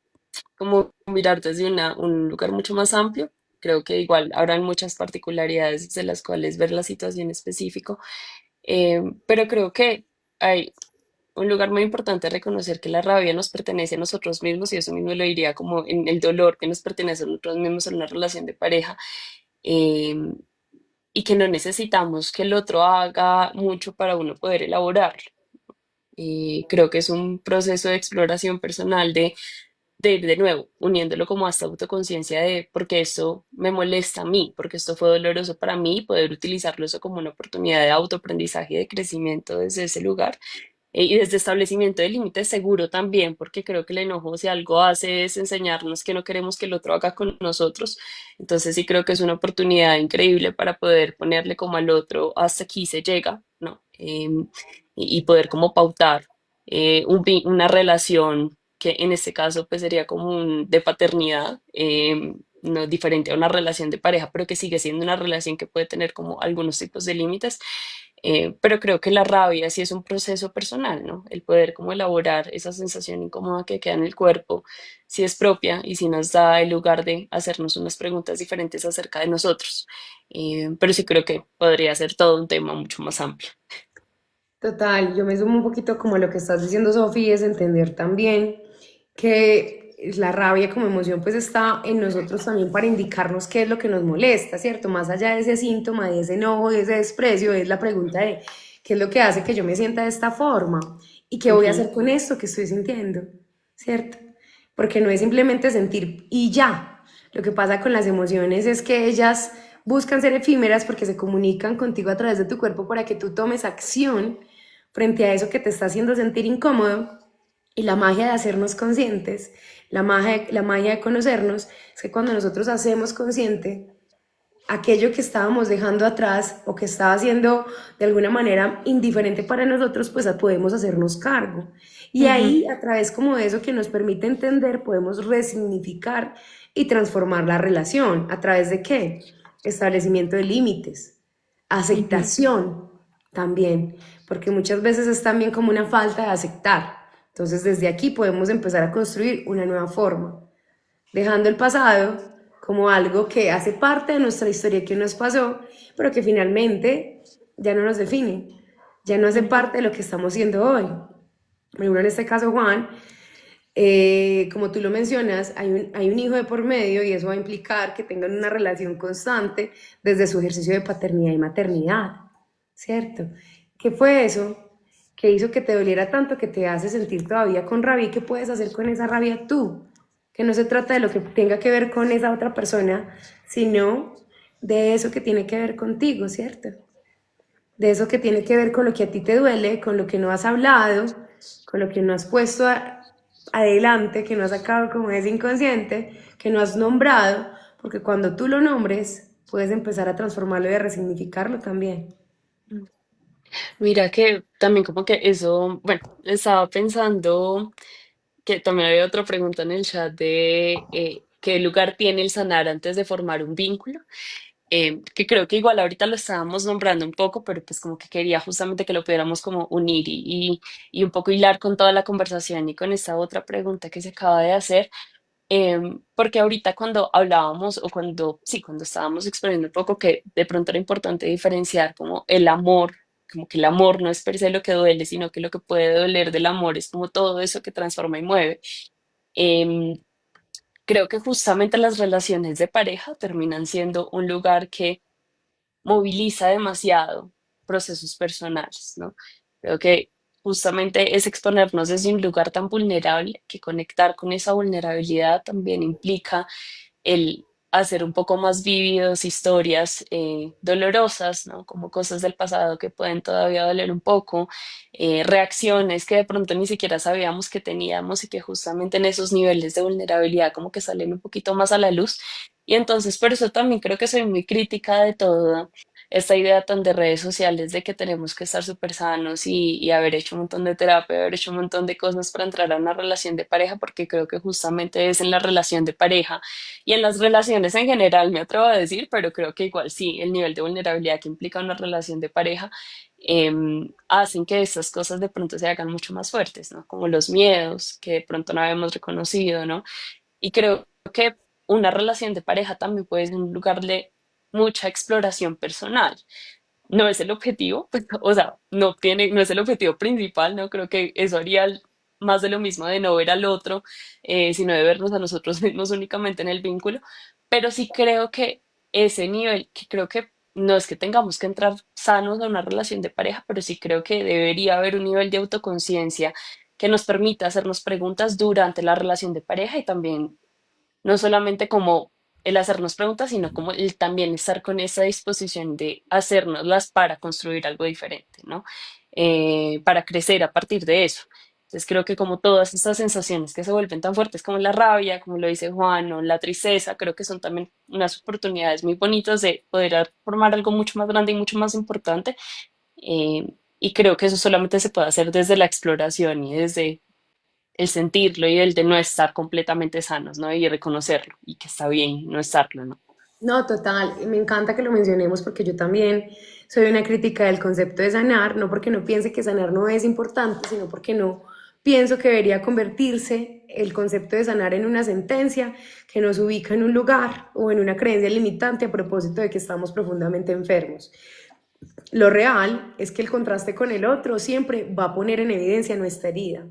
como mirar desde un lugar mucho más amplio. Creo que igual habrán muchas particularidades de las cuales ver la situación específico, pero creo que hay un lugar muy importante reconocer que la rabia nos pertenece a nosotros mismos y eso mismo lo diría como en el dolor que nos pertenece a nosotros mismos en una relación de pareja, eh, y que no necesitamos que el otro haga mucho para uno poder elaborarlo. Creo que es un proceso de exploración personal de ir de nuevo, uniéndolo como a esta autoconciencia de porque esto me molesta a mí, porque esto fue doloroso para mí, y poder utilizarlo eso como una oportunidad de autoaprendizaje y de crecimiento desde ese lugar. Y desde establecimiento de límites seguro también, porque creo que el enojo si algo hace es enseñarnos que no queremos que el otro haga con nosotros. Entonces sí creo que es una oportunidad increíble para poder ponerle como al otro hasta aquí se llega, ¿no? Y poder como pautar una relación que en este caso pues sería como de paternidad, no diferente a una relación de pareja, pero que sigue siendo una relación que puede tener como algunos tipos de límites. Pero creo que la rabia sí es un proceso personal, ¿no? El poder como elaborar esa sensación incómoda que queda en el cuerpo, sí es propia y sí nos da el lugar de hacernos unas preguntas diferentes acerca de nosotros. Pero sí creo que podría ser todo un tema mucho más amplio. Total, yo me sumo un poquito como lo que estás diciendo, Sofi, es entender también que la rabia como emoción pues está en nosotros también para indicarnos qué es lo que nos molesta, ¿cierto? Más allá de ese síntoma, de ese enojo, de ese desprecio, es la pregunta de qué es lo que hace que yo me sienta de esta forma y qué voy a Ujú, hacer con esto que estoy sintiendo, ¿cierto? Porque no es simplemente sentir y ya. Lo que pasa con las emociones es que ellas buscan ser efímeras porque se comunican contigo a través de tu cuerpo para que tú tomes acción frente a eso que te está haciendo sentir incómodo. Y la magia de hacernos conscientes, la magia de conocernos, es que cuando nosotros hacemos consciente aquello que estábamos dejando atrás o que estaba siendo de alguna manera indiferente para nosotros, pues podemos hacernos cargo. Y ujú. ahí, a través como de eso que nos permite entender, podemos resignificar y transformar la relación. ¿A través de qué? Establecimiento de límites, Ujú. aceptación también, porque muchas veces es también como una falta de aceptar. Entonces, desde aquí podemos empezar a construir una nueva forma, dejando el pasado como algo que hace parte de nuestra historia que nos pasó, pero que finalmente ya no nos define, ya no hace Ujú. parte de lo que estamos siendo hoy. Por ejemplo, en este caso, Juan, como tú lo mencionas, hay un hijo de por medio y eso va a implicar que tengan una relación constante desde su ejercicio de paternidad y maternidad, ¿cierto? ¿Qué fue eso que hizo que te doliera tanto, que te hace sentir todavía con rabia y qué puedes hacer con esa rabia tú? Que no se trata de lo que tenga que ver con esa otra persona, sino de eso que tiene que ver contigo, ¿cierto? De eso que tiene que ver con lo que a ti te duele, con lo que no has hablado, con lo que no has puesto adelante, que no has sacado como ese inconsciente, que no has nombrado, porque cuando tú lo nombres, puedes empezar a transformarlo y a resignificarlo también. Mira que también como que eso, bueno, estaba pensando que también había otra pregunta en el chat de qué lugar tiene el sanar antes de formar un vínculo, que creo que igual ahorita lo estábamos nombrando un poco, pero pues como que quería justamente que lo pudiéramos como unir y un poco hilar con toda la conversación y con esta otra pregunta que se acaba de hacer. Porque ahorita cuando hablábamos o cuando, sí, cuando estábamos exponiendo un poco que de pronto era importante diferenciar como el amor, como que el amor no es per se lo que duele, sino que lo que puede doler del amor es como todo eso que transforma y mueve. Em, Creo que justamente las relaciones de pareja terminan siendo un lugar que moviliza demasiado procesos personales, ¿no? Creo que justamente es exponernos desde un lugar tan vulnerable que conectar con esa vulnerabilidad también implica el hacer un poco más vívidos historias dolorosas, ¿no? Como cosas del pasado que pueden todavía doler un poco, reacciones que de pronto ni siquiera sabíamos que teníamos y que justamente en esos niveles de vulnerabilidad como que salen un poquito más a la luz. Y entonces por eso también creo que soy muy crítica de toda esta idea tan de redes sociales de que tenemos que estar súper sanos y haber hecho un montón de terapia, haber hecho un montón de cosas para entrar a una relación de pareja, porque creo que justamente es en la relación de pareja y en las relaciones en general, me atrevo a decir, pero creo que igual sí, el nivel de vulnerabilidad que implica una relación de pareja hacen que estas cosas de pronto se hagan mucho más fuertes, ¿no? Como los miedos que de pronto no habíamos reconocido, ¿no? Y creo que una relación de pareja también puede ser un lugar de mucha exploración personal. No es el objetivo, pues, o sea, no es el objetivo principal, ¿no? Creo que eso haría más de lo mismo de no ver al otro, sino de vernos a nosotros mismos únicamente en el vínculo. Pero sí creo que ese nivel, que creo que no es que tengamos que entrar sanos a una relación de pareja, pero sí creo que debería haber un nivel de autoconciencia que nos permita hacernos preguntas durante la relación de pareja y también no solamente como el hacernos preguntas, sino como el también estar con esa disposición de hacérnoslas para construir algo diferente, ¿no? Para crecer a partir de eso. Entonces creo que como todas estas sensaciones que se vuelven tan fuertes como la rabia, como lo dice Juan, o la tristeza, creo que son también unas oportunidades muy bonitas de poder formar algo mucho más grande y mucho más importante. Y creo que eso solamente se puede hacer desde la exploración y desde el sentirlo y el de no estar completamente sanos, ¿no? Y reconocerlo y que está bien no estarlo, ¿no? No, total, y me encanta que lo mencionemos porque yo también soy una crítica del concepto de sanar, no porque no piense que sanar no es importante, sino porque no pienso que debería convertirse el concepto de sanar en una sentencia que nos ubica en un lugar o en una creencia limitante a propósito de que estamos profundamente enfermos. Lo real es que el contraste con el otro siempre va a poner en evidencia nuestra herida.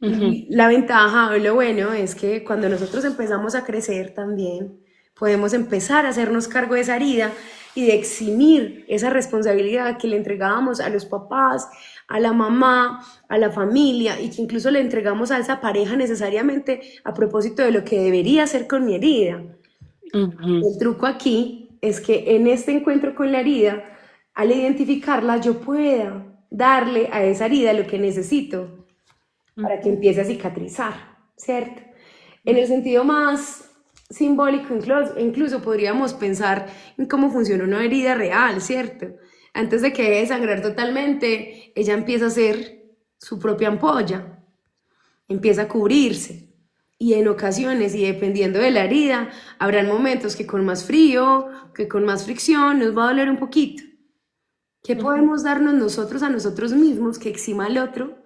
Ujú, Y la ventaja o lo bueno es que cuando nosotros empezamos a crecer también, podemos empezar a hacernos cargo de esa herida y de eximir esa responsabilidad que le entregábamos a los papás, a la mamá, a la familia y que incluso le entregamos a esa pareja necesariamente a propósito de lo que debería hacer con mi herida. ujú, El truco aquí es que en este encuentro con la herida, al identificarla, yo pueda darle a esa herida lo que necesito para que ujú, empiece a cicatrizar, ¿cierto? En el sentido más simbólico, incluso podríamos pensar en cómo funciona una herida real, ¿cierto? Antes de que deje de sangrar totalmente, ella empieza a hacer su propia ampolla, empieza a cubrirse. Y en ocasiones, y dependiendo de la herida, habrán momentos que con más frío, que con más fricción, nos va a doler un poquito. ¿Qué ujú, podemos darnos nosotros a nosotros mismos que exima al otro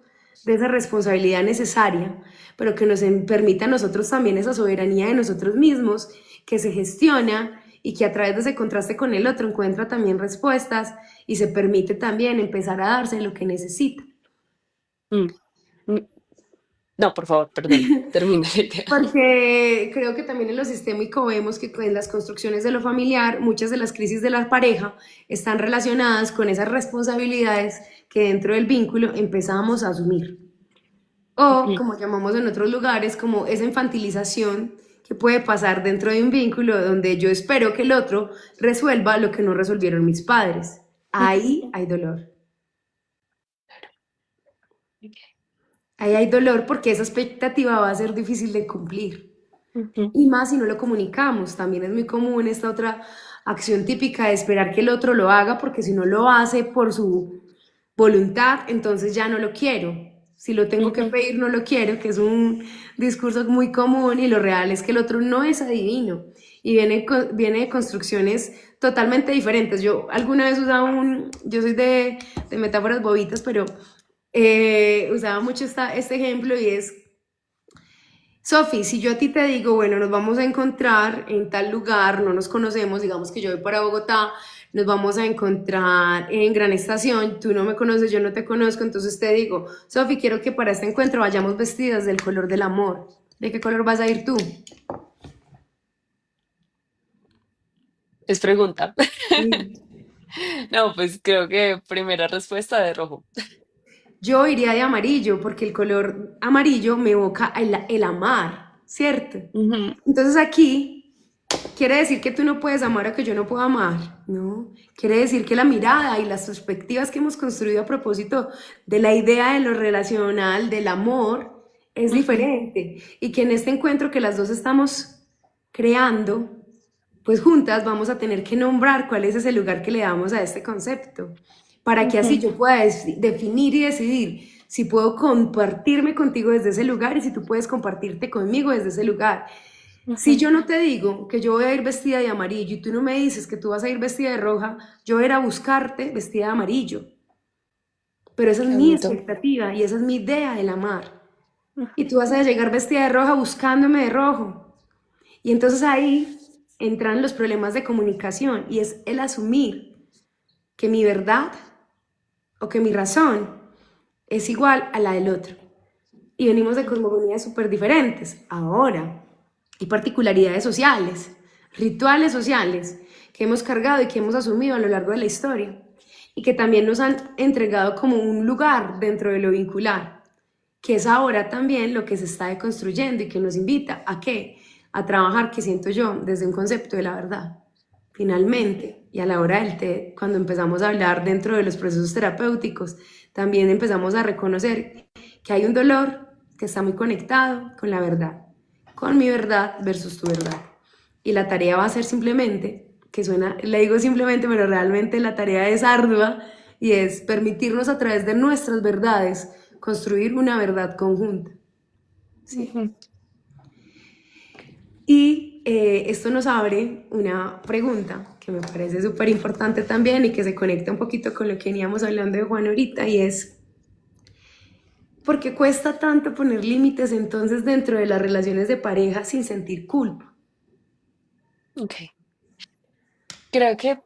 de esa responsabilidad necesaria, pero que nos permita a nosotros también esa soberanía de nosotros mismos que se gestiona y que a través de ese contraste con el otro encuentra también respuestas y se permite también empezar a darse lo que necesita? mm, mm. No, por favor, perdona, termina la idea. Porque creo que también en lo sistémico vemos que en las construcciones de lo familiar, muchas de las crisis de la pareja están relacionadas con esas responsabilidades que dentro del vínculo empezamos a asumir. O, Ujú, como llamamos en otros lugares, como esa infantilización que puede pasar dentro de un vínculo donde yo espero que el otro resuelva lo que no resolvieron mis padres. Ahí hay dolor. Ahí hay dolor porque esa expectativa va a ser difícil de cumplir. ujú, Y más si no lo comunicamos. También es muy común esta otra acción típica de esperar que el otro lo haga porque si no lo hace por su voluntad, entonces ya no lo quiero. Si lo tengo que ujú, pedir, no lo quiero, que es un discurso muy común y lo real es que el otro no es adivino y viene de construcciones totalmente diferentes. Yo alguna vez usaba yo soy de metáforas bobitas, pero usaba mucho este ejemplo y es Sofi, si yo a ti te digo, bueno, nos vamos a encontrar en tal lugar, no nos conocemos, digamos que yo voy para Bogotá, nos vamos a encontrar en Gran Estación, tú no me conoces, yo no te conozco, entonces te digo, Sofi, quiero que para este encuentro vayamos vestidas del color del amor. ¿De qué color vas a ir tú? es pregunta. Sí. No, pues creo que primera respuesta de rojo. Yo iría de amarillo porque el color amarillo me evoca el amar, ¿cierto? Ujú, Entonces aquí quiere decir que tú no puedes amar o que yo no puedo amar, ¿no? Quiere decir que la mirada y las perspectivas que hemos construido a propósito de la idea de lo relacional, del amor, es ujú, diferente. Y que en este encuentro que las dos estamos creando, pues juntas vamos a tener que nombrar cuál es ese lugar que le damos a este concepto, para que así ujú, yo pueda definir y decidir si puedo compartirme contigo desde ese lugar y si tú puedes compartirte conmigo desde ese lugar. Si ujú. yo no te digo que yo voy a ir vestida de amarillo y tú no me dices que tú vas a ir vestida de roja, yo voy a ir a buscarte vestida de amarillo. Pero esa es Qué mi bonito. expectativa y esa es mi idea del amar. Y Ujú, tú vas a llegar vestida de roja buscándome de rojo. Y entonces ahí entran los problemas de comunicación y es el asumir que mi verdad o que mi razón es igual a la del otro. Y venimos de cosmogonías súper diferentes. Ahora, hay particularidades sociales, rituales sociales, que hemos cargado y que hemos asumido a lo largo de la historia y que también nos han entregado como un lugar dentro de lo vincular, que es ahora también lo que se está deconstruyendo y que nos invita a qué, a trabajar, que siento yo, desde un concepto de la verdad. Finalmente, y a la hora del té, cuando empezamos a hablar dentro de los procesos terapéuticos, también empezamos a reconocer que hay un dolor que está muy conectado con la verdad, con mi verdad versus tu verdad. Y la tarea va a ser simplemente, que suena, le digo simplemente, pero realmente la tarea es ardua y es permitirnos a través de nuestras verdades construir una verdad conjunta. ¿Sí? Ujú. Y esto nos abre una pregunta que me parece súper importante también y que se conecta un poquito con lo que veníamos hablando de Juan ahorita y es, ¿por qué cuesta tanto poner límites entonces dentro de las relaciones de pareja sin sentir culpa? Ok. Creo que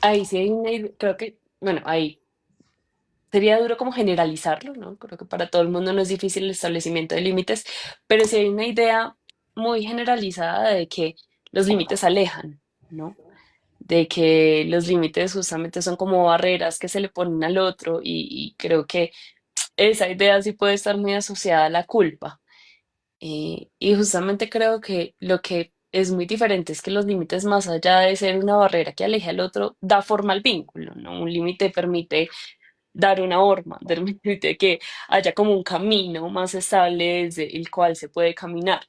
ahí sí hay creo que, bueno, ahí sería duro como generalizarlo, ¿no? Creo que para todo el mundo no es difícil el establecimiento de límites, pero sí hay una idea muy generalizada de que los límites alejan, ¿no? De que los límites justamente son como barreras que se le ponen al otro y creo que esa idea sí puede estar muy asociada a la culpa. Y justamente creo que lo que es muy diferente es que los límites, más allá de ser una barrera que aleje al otro, da forma al vínculo, ¿no? Un límite permite dar una forma, permite que haya como un camino más estable desde el cual se puede caminar.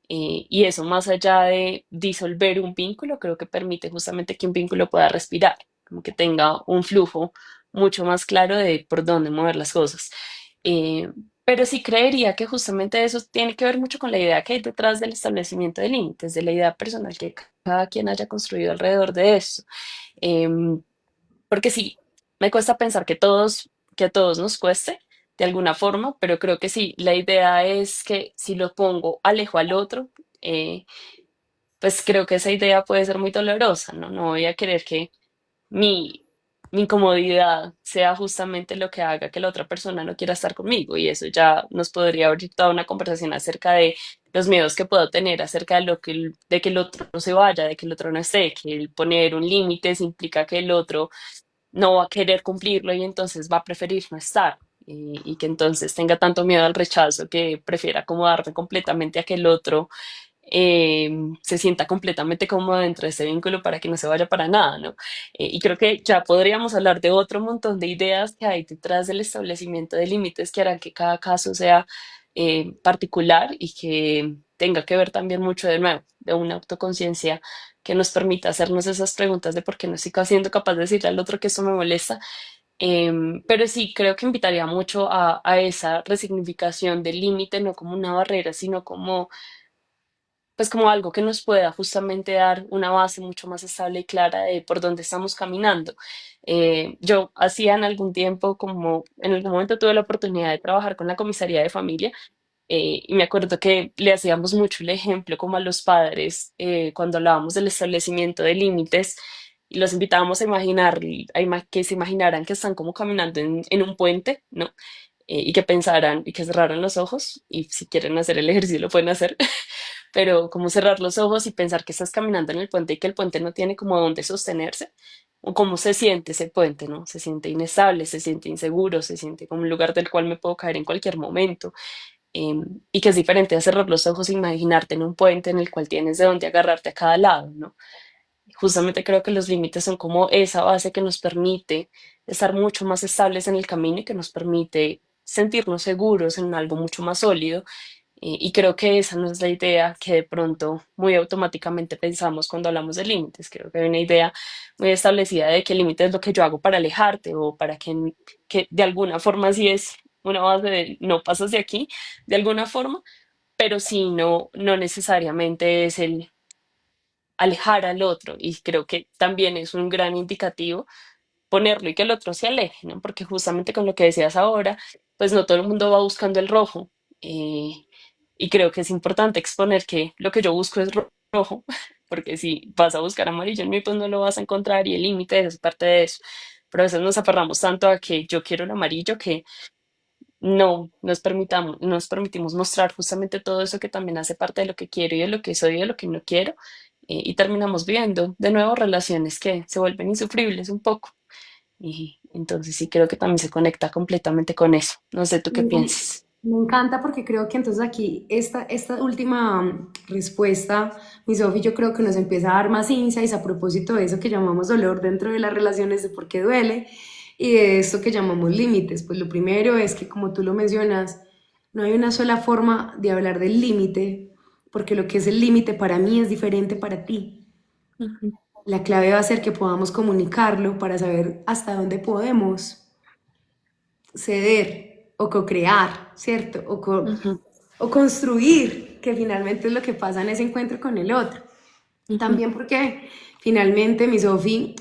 Y eso, más allá de disolver un vínculo, creo que permite justamente que un vínculo pueda respirar, como que tenga un flujo mucho más claro de por dónde mover las cosas. Eh, pero sí creería que justamente eso tiene que ver mucho con la idea que hay detrás del establecimiento de límites, de la idea personal que cada quien haya construido alrededor de eso. Em, Porque sí, me cuesta pensar que a todos nos cueste de alguna forma, pero creo que sí, la idea es que si lo pongo alejo al otro, eh, pues creo que esa idea puede ser muy dolorosa, ¿no? No voy a querer que mi, mi incomodidad sea justamente lo que haga que la otra persona no quiera estar conmigo y eso ya nos podría abrir toda una conversación acerca de los miedos que puedo tener acerca de lo que de que el otro no se vaya, de que el otro no esté, que el poner un límite implica que el otro no va a querer cumplirlo y entonces va a preferir no estar. Y que entonces tenga tanto miedo al rechazo que prefiera acomodarme completamente a que el otro se sienta completamente cómodo dentro de ese vínculo para que no se vaya para nada, ¿no? Y creo que ya podríamos hablar de otro montón de ideas que hay detrás del establecimiento de límites que harán que cada caso sea particular y que tenga que ver también mucho de nuevo de una autoconciencia que nos permita hacernos esas preguntas de por qué no estoy siendo capaz de decirle al otro que eso me molesta. Pero sí, creo que invitaría mucho a esa resignificación del límite, no como una barrera, sino como pues como algo que nos pueda justamente dar una base mucho más estable y clara de por dónde estamos caminando. Yo hacía en algún tiempo, como en algún momento tuve la oportunidad de trabajar con la comisaría de familia y me acuerdo que le hacíamos mucho el ejemplo como a los padres cuando hablábamos del establecimiento de límites y los invitábamos a imaginar, que se imaginaran que están como caminando en un puente, ¿no? Y que pensaran y que cerraran los ojos y si quieren hacer el ejercicio lo pueden hacer pero como cerrar los ojos y pensar que estás caminando en el puente y que el puente no tiene como dónde sostenerse, o cómo se siente ese puente, ¿no? Se siente inestable, se siente inseguro, se siente como un lugar del cual me puedo caer en cualquier momento, y que es diferente a cerrar los ojos e imaginarte en un puente en el cual tienes de dónde agarrarte a cada lado, ¿no? Justamente creo que los límites son como esa base que nos permite estar mucho más estables en el camino y que nos permite sentirnos seguros en algo mucho más sólido y creo que esa no es la idea que de pronto muy automáticamente pensamos cuando hablamos de límites. Creo que hay una idea muy establecida de que el límite es lo que yo hago para alejarte o para que de alguna forma sí es una base de no pasas de aquí, de alguna forma, pero sí no necesariamente es el alejar al otro. Y creo que también es un gran indicativo ponerlo y que el otro se aleje, ¿no? Porque justamente con lo que decías ahora, pues no todo el mundo va buscando el rojo. eh, y creo que es importante exponer que lo que yo busco es rojo, porque si vas a buscar amarillo en mí, pues no lo vas a encontrar y el límite es parte de eso. Pero a veces nos aferramos tanto a que yo quiero el amarillo que no nos permitimos mostrar justamente todo eso que también hace parte de lo que quiero y de lo que soy y de lo que no quiero. y terminamos viendo de nuevo relaciones que se vuelven insufribles un poco. Y entonces sí creo que también se conecta completamente con eso. No sé tú qué pienses. Me encanta porque creo que entonces aquí esta última respuesta, mi Sofi, yo creo que nos empieza a dar más insights a propósito de eso que llamamos dolor dentro de las relaciones, de por qué duele y de esto que llamamos límites. Pues lo primero es que, como tú lo mencionas, no hay una sola forma de hablar del límite, porque lo que es el límite para mí es diferente para ti. Ujú, La clave va a ser que podamos comunicarlo para saber hasta dónde podemos ceder o co-crear, ¿cierto? ujú, O construir, que finalmente es lo que pasa en ese encuentro con el otro. ujú, También porque finalmente, mi Sofi,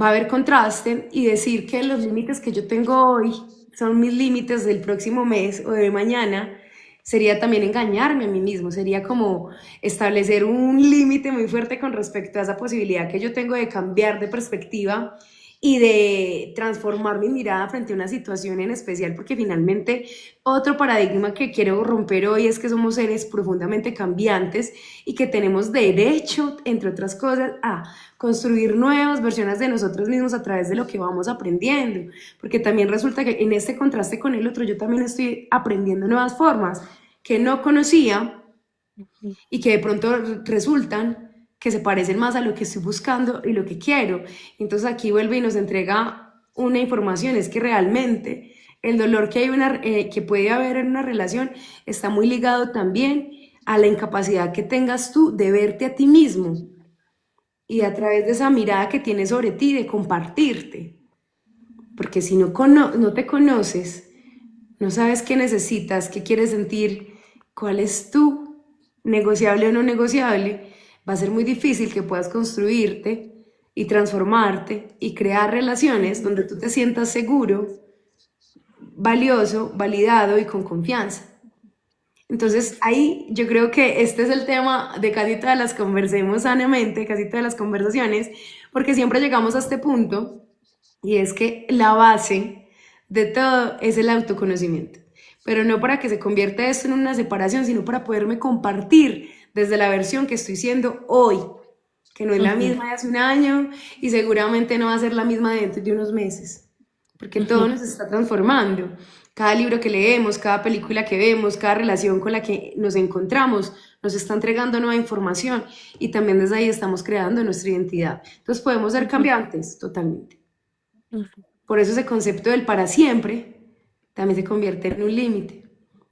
va a haber contraste y decir que los límites que yo tengo hoy son mis límites del próximo mes o de mañana, sería también engañarme a mí mismo, sería como establecer un límite muy fuerte con respecto a esa posibilidad que yo tengo de cambiar de perspectiva y de transformar mi mirada frente a una situación en especial, porque finalmente otro paradigma que quiero romper hoy es que somos seres profundamente cambiantes y que tenemos derecho, entre otras cosas, a construir nuevas versiones de nosotros mismos a través de lo que vamos aprendiendo, porque también resulta que en este contraste con el otro yo también estoy aprendiendo nuevas formas que no conocía ujú, y que de pronto resultan que se parecen más a lo que estoy buscando y lo que quiero. Entonces aquí vuelve y nos entrega una información, es que realmente el dolor que, que puede haber en una relación está muy ligado también a la incapacidad que tengas tú de verte a ti mismo y a ujú, través de esa mirada que tienes sobre ti, de compartirte. Porque si no te conoces, no sabes qué necesitas, qué quieres sentir, cuál es tu negociable o no negociable, va a ser muy difícil que puedas construirte y transformarte y crear relaciones ujú. donde tú te sientas seguro, valioso, validado y con confianza. Entonces ahí yo creo que este es el tema de casi todas las conversemos sanamente, casi todas las conversaciones, porque siempre llegamos a este punto y es que la base de todo es el autoconocimiento, pero no para que se convierta esto en una separación, sino para poderme compartir desde la versión que estoy siendo hoy, que no es la Ujú, misma de hace un año y seguramente no va a ser la misma dentro de unos meses, porque todo ujú, nos está transformando. Cada libro que leemos, cada película que vemos, cada relación con la que nos encontramos, nos está entregando nueva información y también desde ahí estamos creando nuestra identidad. Entonces podemos ser ujú, cambiantes totalmente. ujú, Por eso ese concepto del para siempre también se convierte en un límite.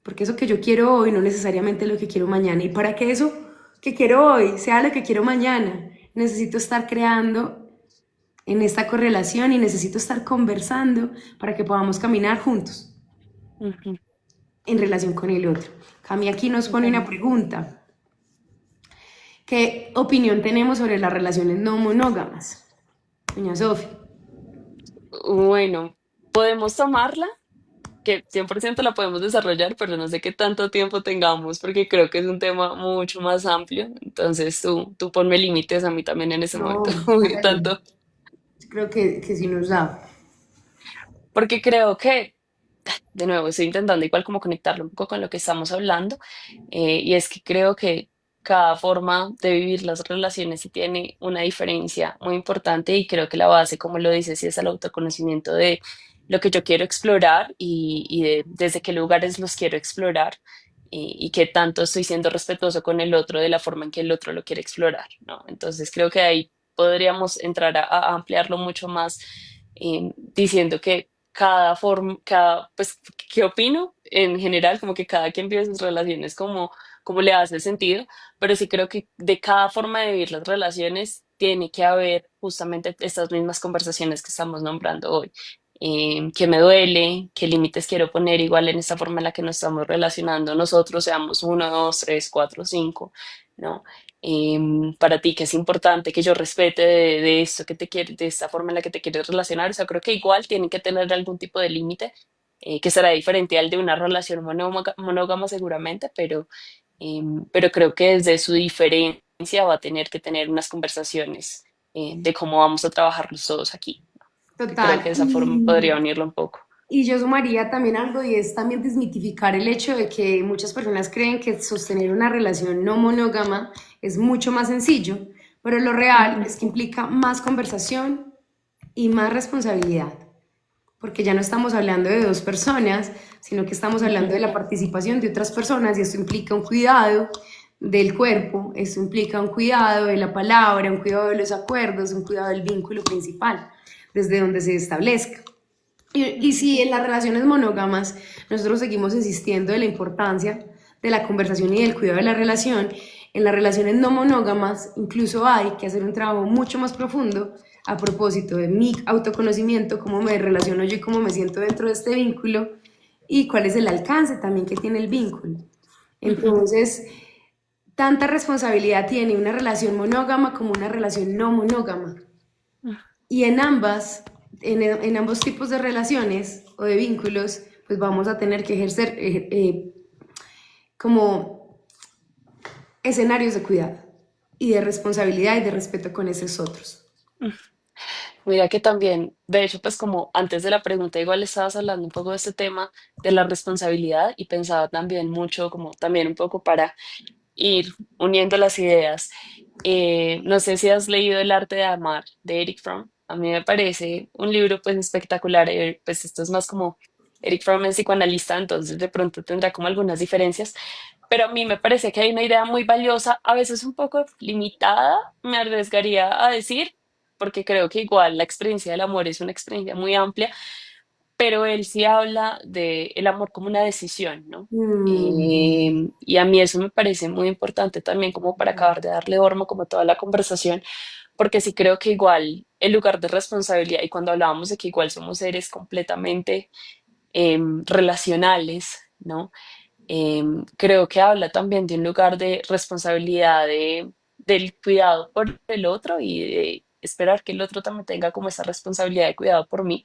Porque eso que yo quiero hoy no necesariamente es lo que quiero mañana. Y para que eso que quiero hoy sea lo que quiero mañana, necesito estar creando en esta correlación y necesito estar conversando para que podamos caminar juntos ujú. en relación con el otro. Cami aquí nos pone una Totalmente. pregunta. ¿Qué opinión tenemos sobre las relaciones no monógamas? Doña Sofi. Bueno, podemos tomarla, que 100% la podemos desarrollar, pero no sé qué tanto tiempo tengamos, porque creo que es un tema mucho más amplio. Entonces tú ponme límites a mí también en ese momento, No, qué tanto, creo que sí nos da. porque creo que, de nuevo, estoy intentando igual como conectarlo un poco con lo que estamos hablando, y es que creo que cada forma de vivir las relaciones sí tiene una diferencia muy importante y creo que la base, como lo dices, sí es el autoconocimiento de lo que yo quiero explorar y de desde qué lugares los quiero explorar y qué tanto estoy siendo respetuoso con el otro de la forma en que el otro lo quiere explorar, ¿no? Entonces creo que ahí podríamos entrar a ampliarlo mucho más, diciendo que cada forma, pues, ¿qué opino? En general, como que cada quien vive sus relaciones como le hace sentido, pero sí creo que de cada forma de vivir las relaciones tiene que haber justamente estas mismas conversaciones que estamos nombrando hoy. ¿Qué me duele? ¿Qué límites quiero poner igual en esta forma en la que nos estamos relacionando nosotros, seamos uno, dos, tres, cuatro, cinco, ¿no? Para ti, que es importante que yo respete de esto que te quiere, de esta forma en la que te quieres relacionar. O sea, creo que igual tienen que tener algún tipo de límite, que será diferente al de una relación monógama seguramente, pero creo que desde su diferencia va a tener que tener unas conversaciones, de cómo vamos a trabajarlos todos aquí. Que Total. creo que de esa forma podría unirlo un poco. Y yo sumaría también algo y es también desmitificar el hecho de que muchas personas creen que sostener una relación no monógama es mucho más sencillo, pero lo real Ujú. es que implica más conversación y más responsabilidad, porque ya no estamos hablando de dos personas, sino que estamos hablando de Ujú. la participación de otras personas y esto implica un cuidado del cuerpo, esto implica un cuidado de la palabra, un cuidado de los acuerdos, un cuidado del vínculo principal, desde donde se establezca. Y si en las relaciones monógamas nosotros seguimos insistiendo en la importancia de la conversación y del cuidado de la relación, en las relaciones no monógamas incluso hay que hacer un trabajo mucho más profundo a propósito de mi autoconocimiento, cómo me relaciono yo y cómo me siento dentro de este vínculo y cuál es el alcance también que tiene el vínculo. Ujú. Entonces, tanta responsabilidad tiene una relación monógama como una relación no monógama. Y en ambos tipos de relaciones o de vínculos, pues vamos a tener que ejercer como escenarios de cuidado y de responsabilidad y de respeto con esos otros. Mira que también, de hecho, pues como antes de la pregunta, igual estabas hablando un poco de este tema de la responsabilidad y pensaba también mucho, como también un poco para ir uniendo las ideas. No sé si has leído El arte de amar de Eric Fromm. A mí me parece un libro pues espectacular. Pues esto es más como Eric Fromm es psicoanalista, entonces de pronto tendrá como algunas diferencias, pero a mí me parece que hay una idea muy valiosa, a veces un poco limitada, me arriesgaría a decir, porque creo que igual la experiencia del amor es una experiencia muy amplia, pero él sí habla de el amor como una decisión, ¿no? Mm, Y a mí eso me parece muy importante también como para acabar de darle forma como a toda la conversación, porque sí creo que igual el lugar de responsabilidad y cuando hablábamos de que igual somos seres completamente relacionales, ¿no? Creo que habla también de un lugar de responsabilidad del cuidado por el otro y de esperar que el otro también tenga como esa responsabilidad de cuidado por mí.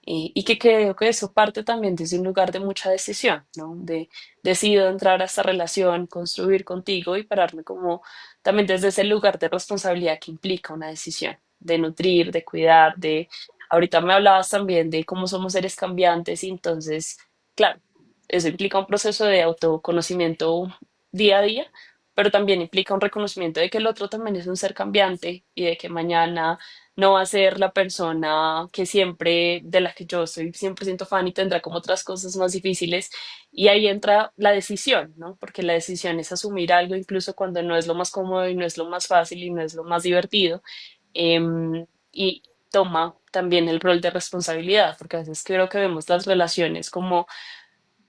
Y que creo que eso parte también desde un lugar de mucha decisión, ¿no? De decido entrar a esta relación, construir contigo y pararme como también desde ese lugar de responsabilidad que implica una decisión, de nutrir, de cuidar, de... Ahorita me hablabas también de cómo somos seres cambiantes y entonces, claro, eso implica un proceso de autoconocimiento día a día, pero también implica un reconocimiento de que el otro también es un ser cambiante y de que mañana no va a ser la persona que siempre, de la que yo soy 100% fan y tendrá como otras cosas más difíciles. Y ahí entra la decisión, ¿no? Porque la decisión es asumir algo incluso cuando no es lo más cómodo y no es lo más fácil y no es lo más divertido. Y toma también el rol de responsabilidad, porque a veces creo que vemos las relaciones como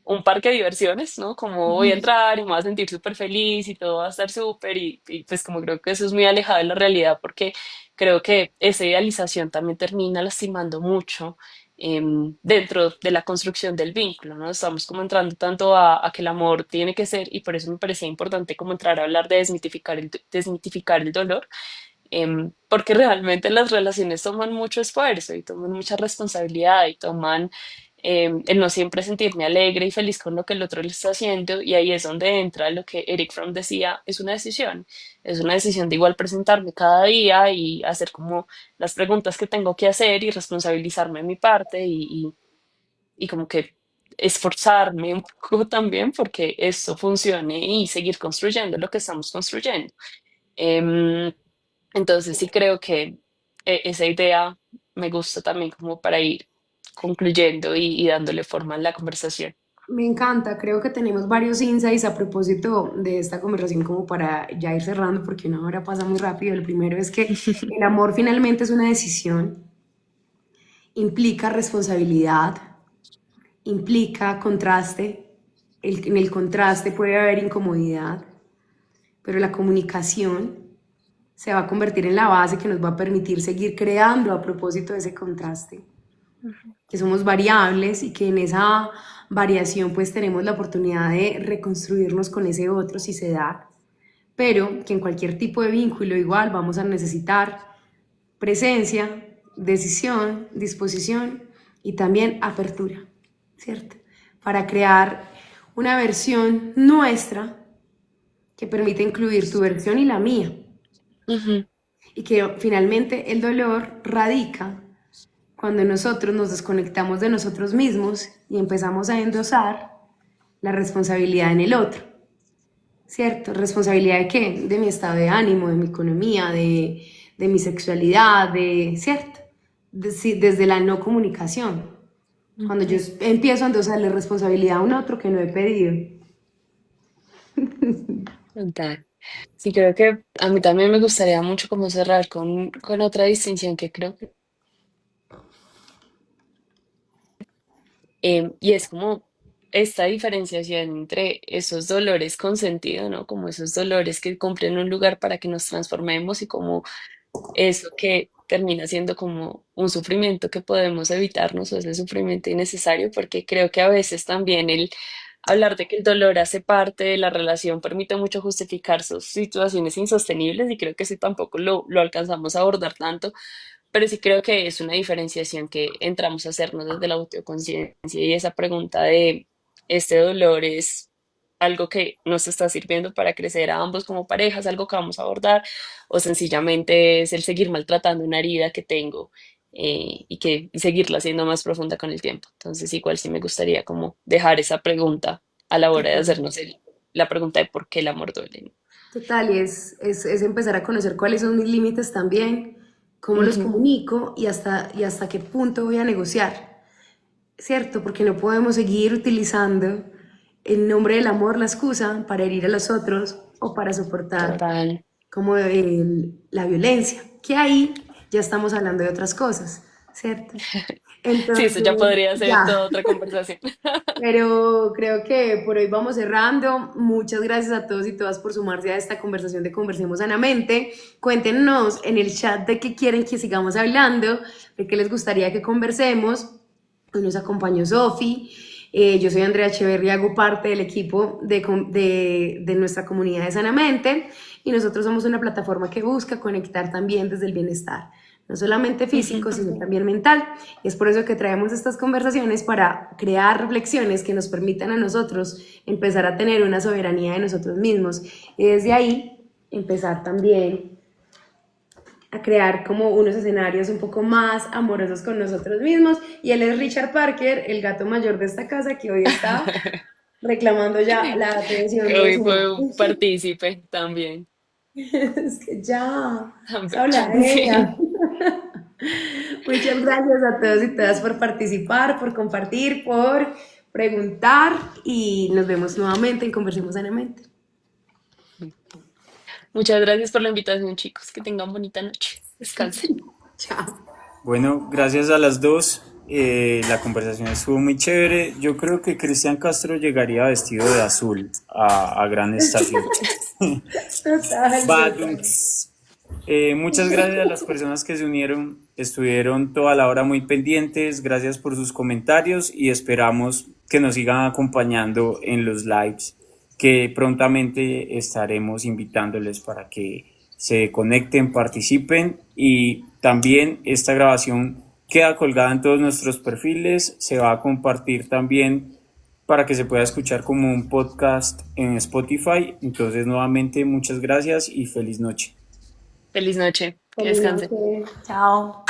un parque de diversiones, ¿no? Como voy a entrar y me voy a sentir súper feliz y todo va a estar súper y pues como creo que eso es muy alejado de la realidad porque creo que esa idealización también termina lastimando mucho dentro de la construcción del vínculo, ¿no? Estamos como entrando tanto a que el amor tiene que ser y por eso me parecía importante como entrar a hablar de desmitificar el dolor, porque realmente las relaciones toman mucho esfuerzo y toman mucha responsabilidad y toman el no siempre sentirme alegre y feliz con lo que el otro le está haciendo y ahí es donde entra lo que Eric Fromm decía, es una decisión de igual presentarme cada día y hacer como las preguntas que tengo que hacer y responsabilizarme en mi parte y como que esforzarme un poco también porque esto funcione y seguir construyendo lo que estamos construyendo. Em, entonces sí creo que esa idea me gusta también como para ir concluyendo y dándole forma a la conversación. me encanta, creo que tenemos varios insights a propósito de esta conversación como para ya ir cerrando porque una hora pasa muy rápido. El primero es que el amor finalmente es una decisión, implica responsabilidad, implica contraste, en el contraste puede haber incomodidad, pero la comunicación se va a convertir en la base que nos va a permitir seguir creando a propósito de ese contraste, que somos variables y que en esa variación pues tenemos la oportunidad de reconstruirnos con ese otro si se da, pero que en cualquier tipo de vínculo igual vamos a necesitar presencia, decisión, disposición y también apertura, ¿cierto? Para crear una versión nuestra que permite incluir tu versión y la mía. Ujú. Y que finalmente el dolor radica cuando nosotros nos desconectamos de nosotros mismos y empezamos a endosar la responsabilidad en el otro, ¿cierto? ¿Responsabilidad de qué? De mi estado de ánimo, de mi economía, de mi sexualidad, ¿cierto? Desde la no comunicación. Cuando yo empiezo a endosarle responsabilidad a un otro que no he pedido. Total. Sí, creo que a mí también me gustaría mucho como cerrar con otra distinción que creo que, y es como esta diferenciación entre esos dolores con sentido, ¿no? Como esos dolores que cumplen un lugar para que nos transformemos y como eso que termina siendo como un sufrimiento que podemos evitarnos o ese sufrimiento innecesario, porque creo que a veces también el hablar de que el dolor hace parte de la relación permite mucho justificar sus situaciones insostenibles y creo que sí tampoco lo alcanzamos a abordar tanto, pero sí creo que es una diferenciación que entramos a hacernos desde la autoconciencia y esa pregunta de este dolor es algo que nos está sirviendo para crecer a ambos como parejas, algo que vamos a abordar, o sencillamente es el seguir maltratando una herida que tengo y seguirla haciendo más profunda con el tiempo. Entonces, igual sí me gustaría como dejar esa pregunta a la hora de Total. hacernos la pregunta de por qué el amor duele, ¿no? Total, y es empezar a conocer cuáles son mis límites también, cómo los Ujú, comunico y hasta qué punto voy a negociar, ¿cierto? Porque no podemos seguir utilizando en nombre del amor la excusa para herir a los otros o para soportar total. como la violencia, que ahí ya estamos hablando de otras cosas, ¿cierto? Sí, eso Entonces, ya podría ser ya. toda otra conversación. Pero creo que por hoy vamos cerrando. Muchas gracias a todos y todas por sumarse a esta conversación de Conversemos Sanamente. Cuéntenos en el chat de qué quieren que sigamos hablando, de qué les gustaría que conversemos. Hoy nos acompañó Sofi. Yo soy Andrea Echeverría, hago parte del equipo de nuestra comunidad de Sanamente y nosotros somos una plataforma que busca conectar también desde el bienestar, no solamente físico, Ujú. sino también mental. Y es por eso que traemos estas conversaciones para crear reflexiones que nos permitan a nosotros empezar a tener una soberanía de nosotros mismos y desde ahí empezar también a crear como unos escenarios un poco más amorosos con nosotros mismos. Y él es Richard Parker, el gato mayor de esta casa que hoy está reclamando ya la atención de Hoy su... fue un partícipe también. Es que ya, se Aprovecho. habla de ella. Sí. Muchas gracias a todos y todas por participar, por compartir, por preguntar y nos vemos nuevamente en Conversemos Sanamente. Muchas gracias por la invitación, chicos. Que tengan bonita noche. Descansen. Chao. Bueno, gracias a las dos. La conversación estuvo muy chévere. Yo creo que Cristian Castro llegaría vestido de azul a Gran Estación. Total, total. Badums. Muchas gracias a las personas que se unieron, estuvieron toda la hora muy pendientes, gracias por sus comentarios y esperamos que nos sigan acompañando en los lives que prontamente estaremos invitándoles para que se conecten, participen y también esta grabación queda colgada en todos nuestros perfiles, se va a compartir también para que se pueda escuchar como un podcast en Spotify. Entonces nuevamente muchas gracias y feliz noche. Feliz noche. Que Feliz descansen. noche. Chao.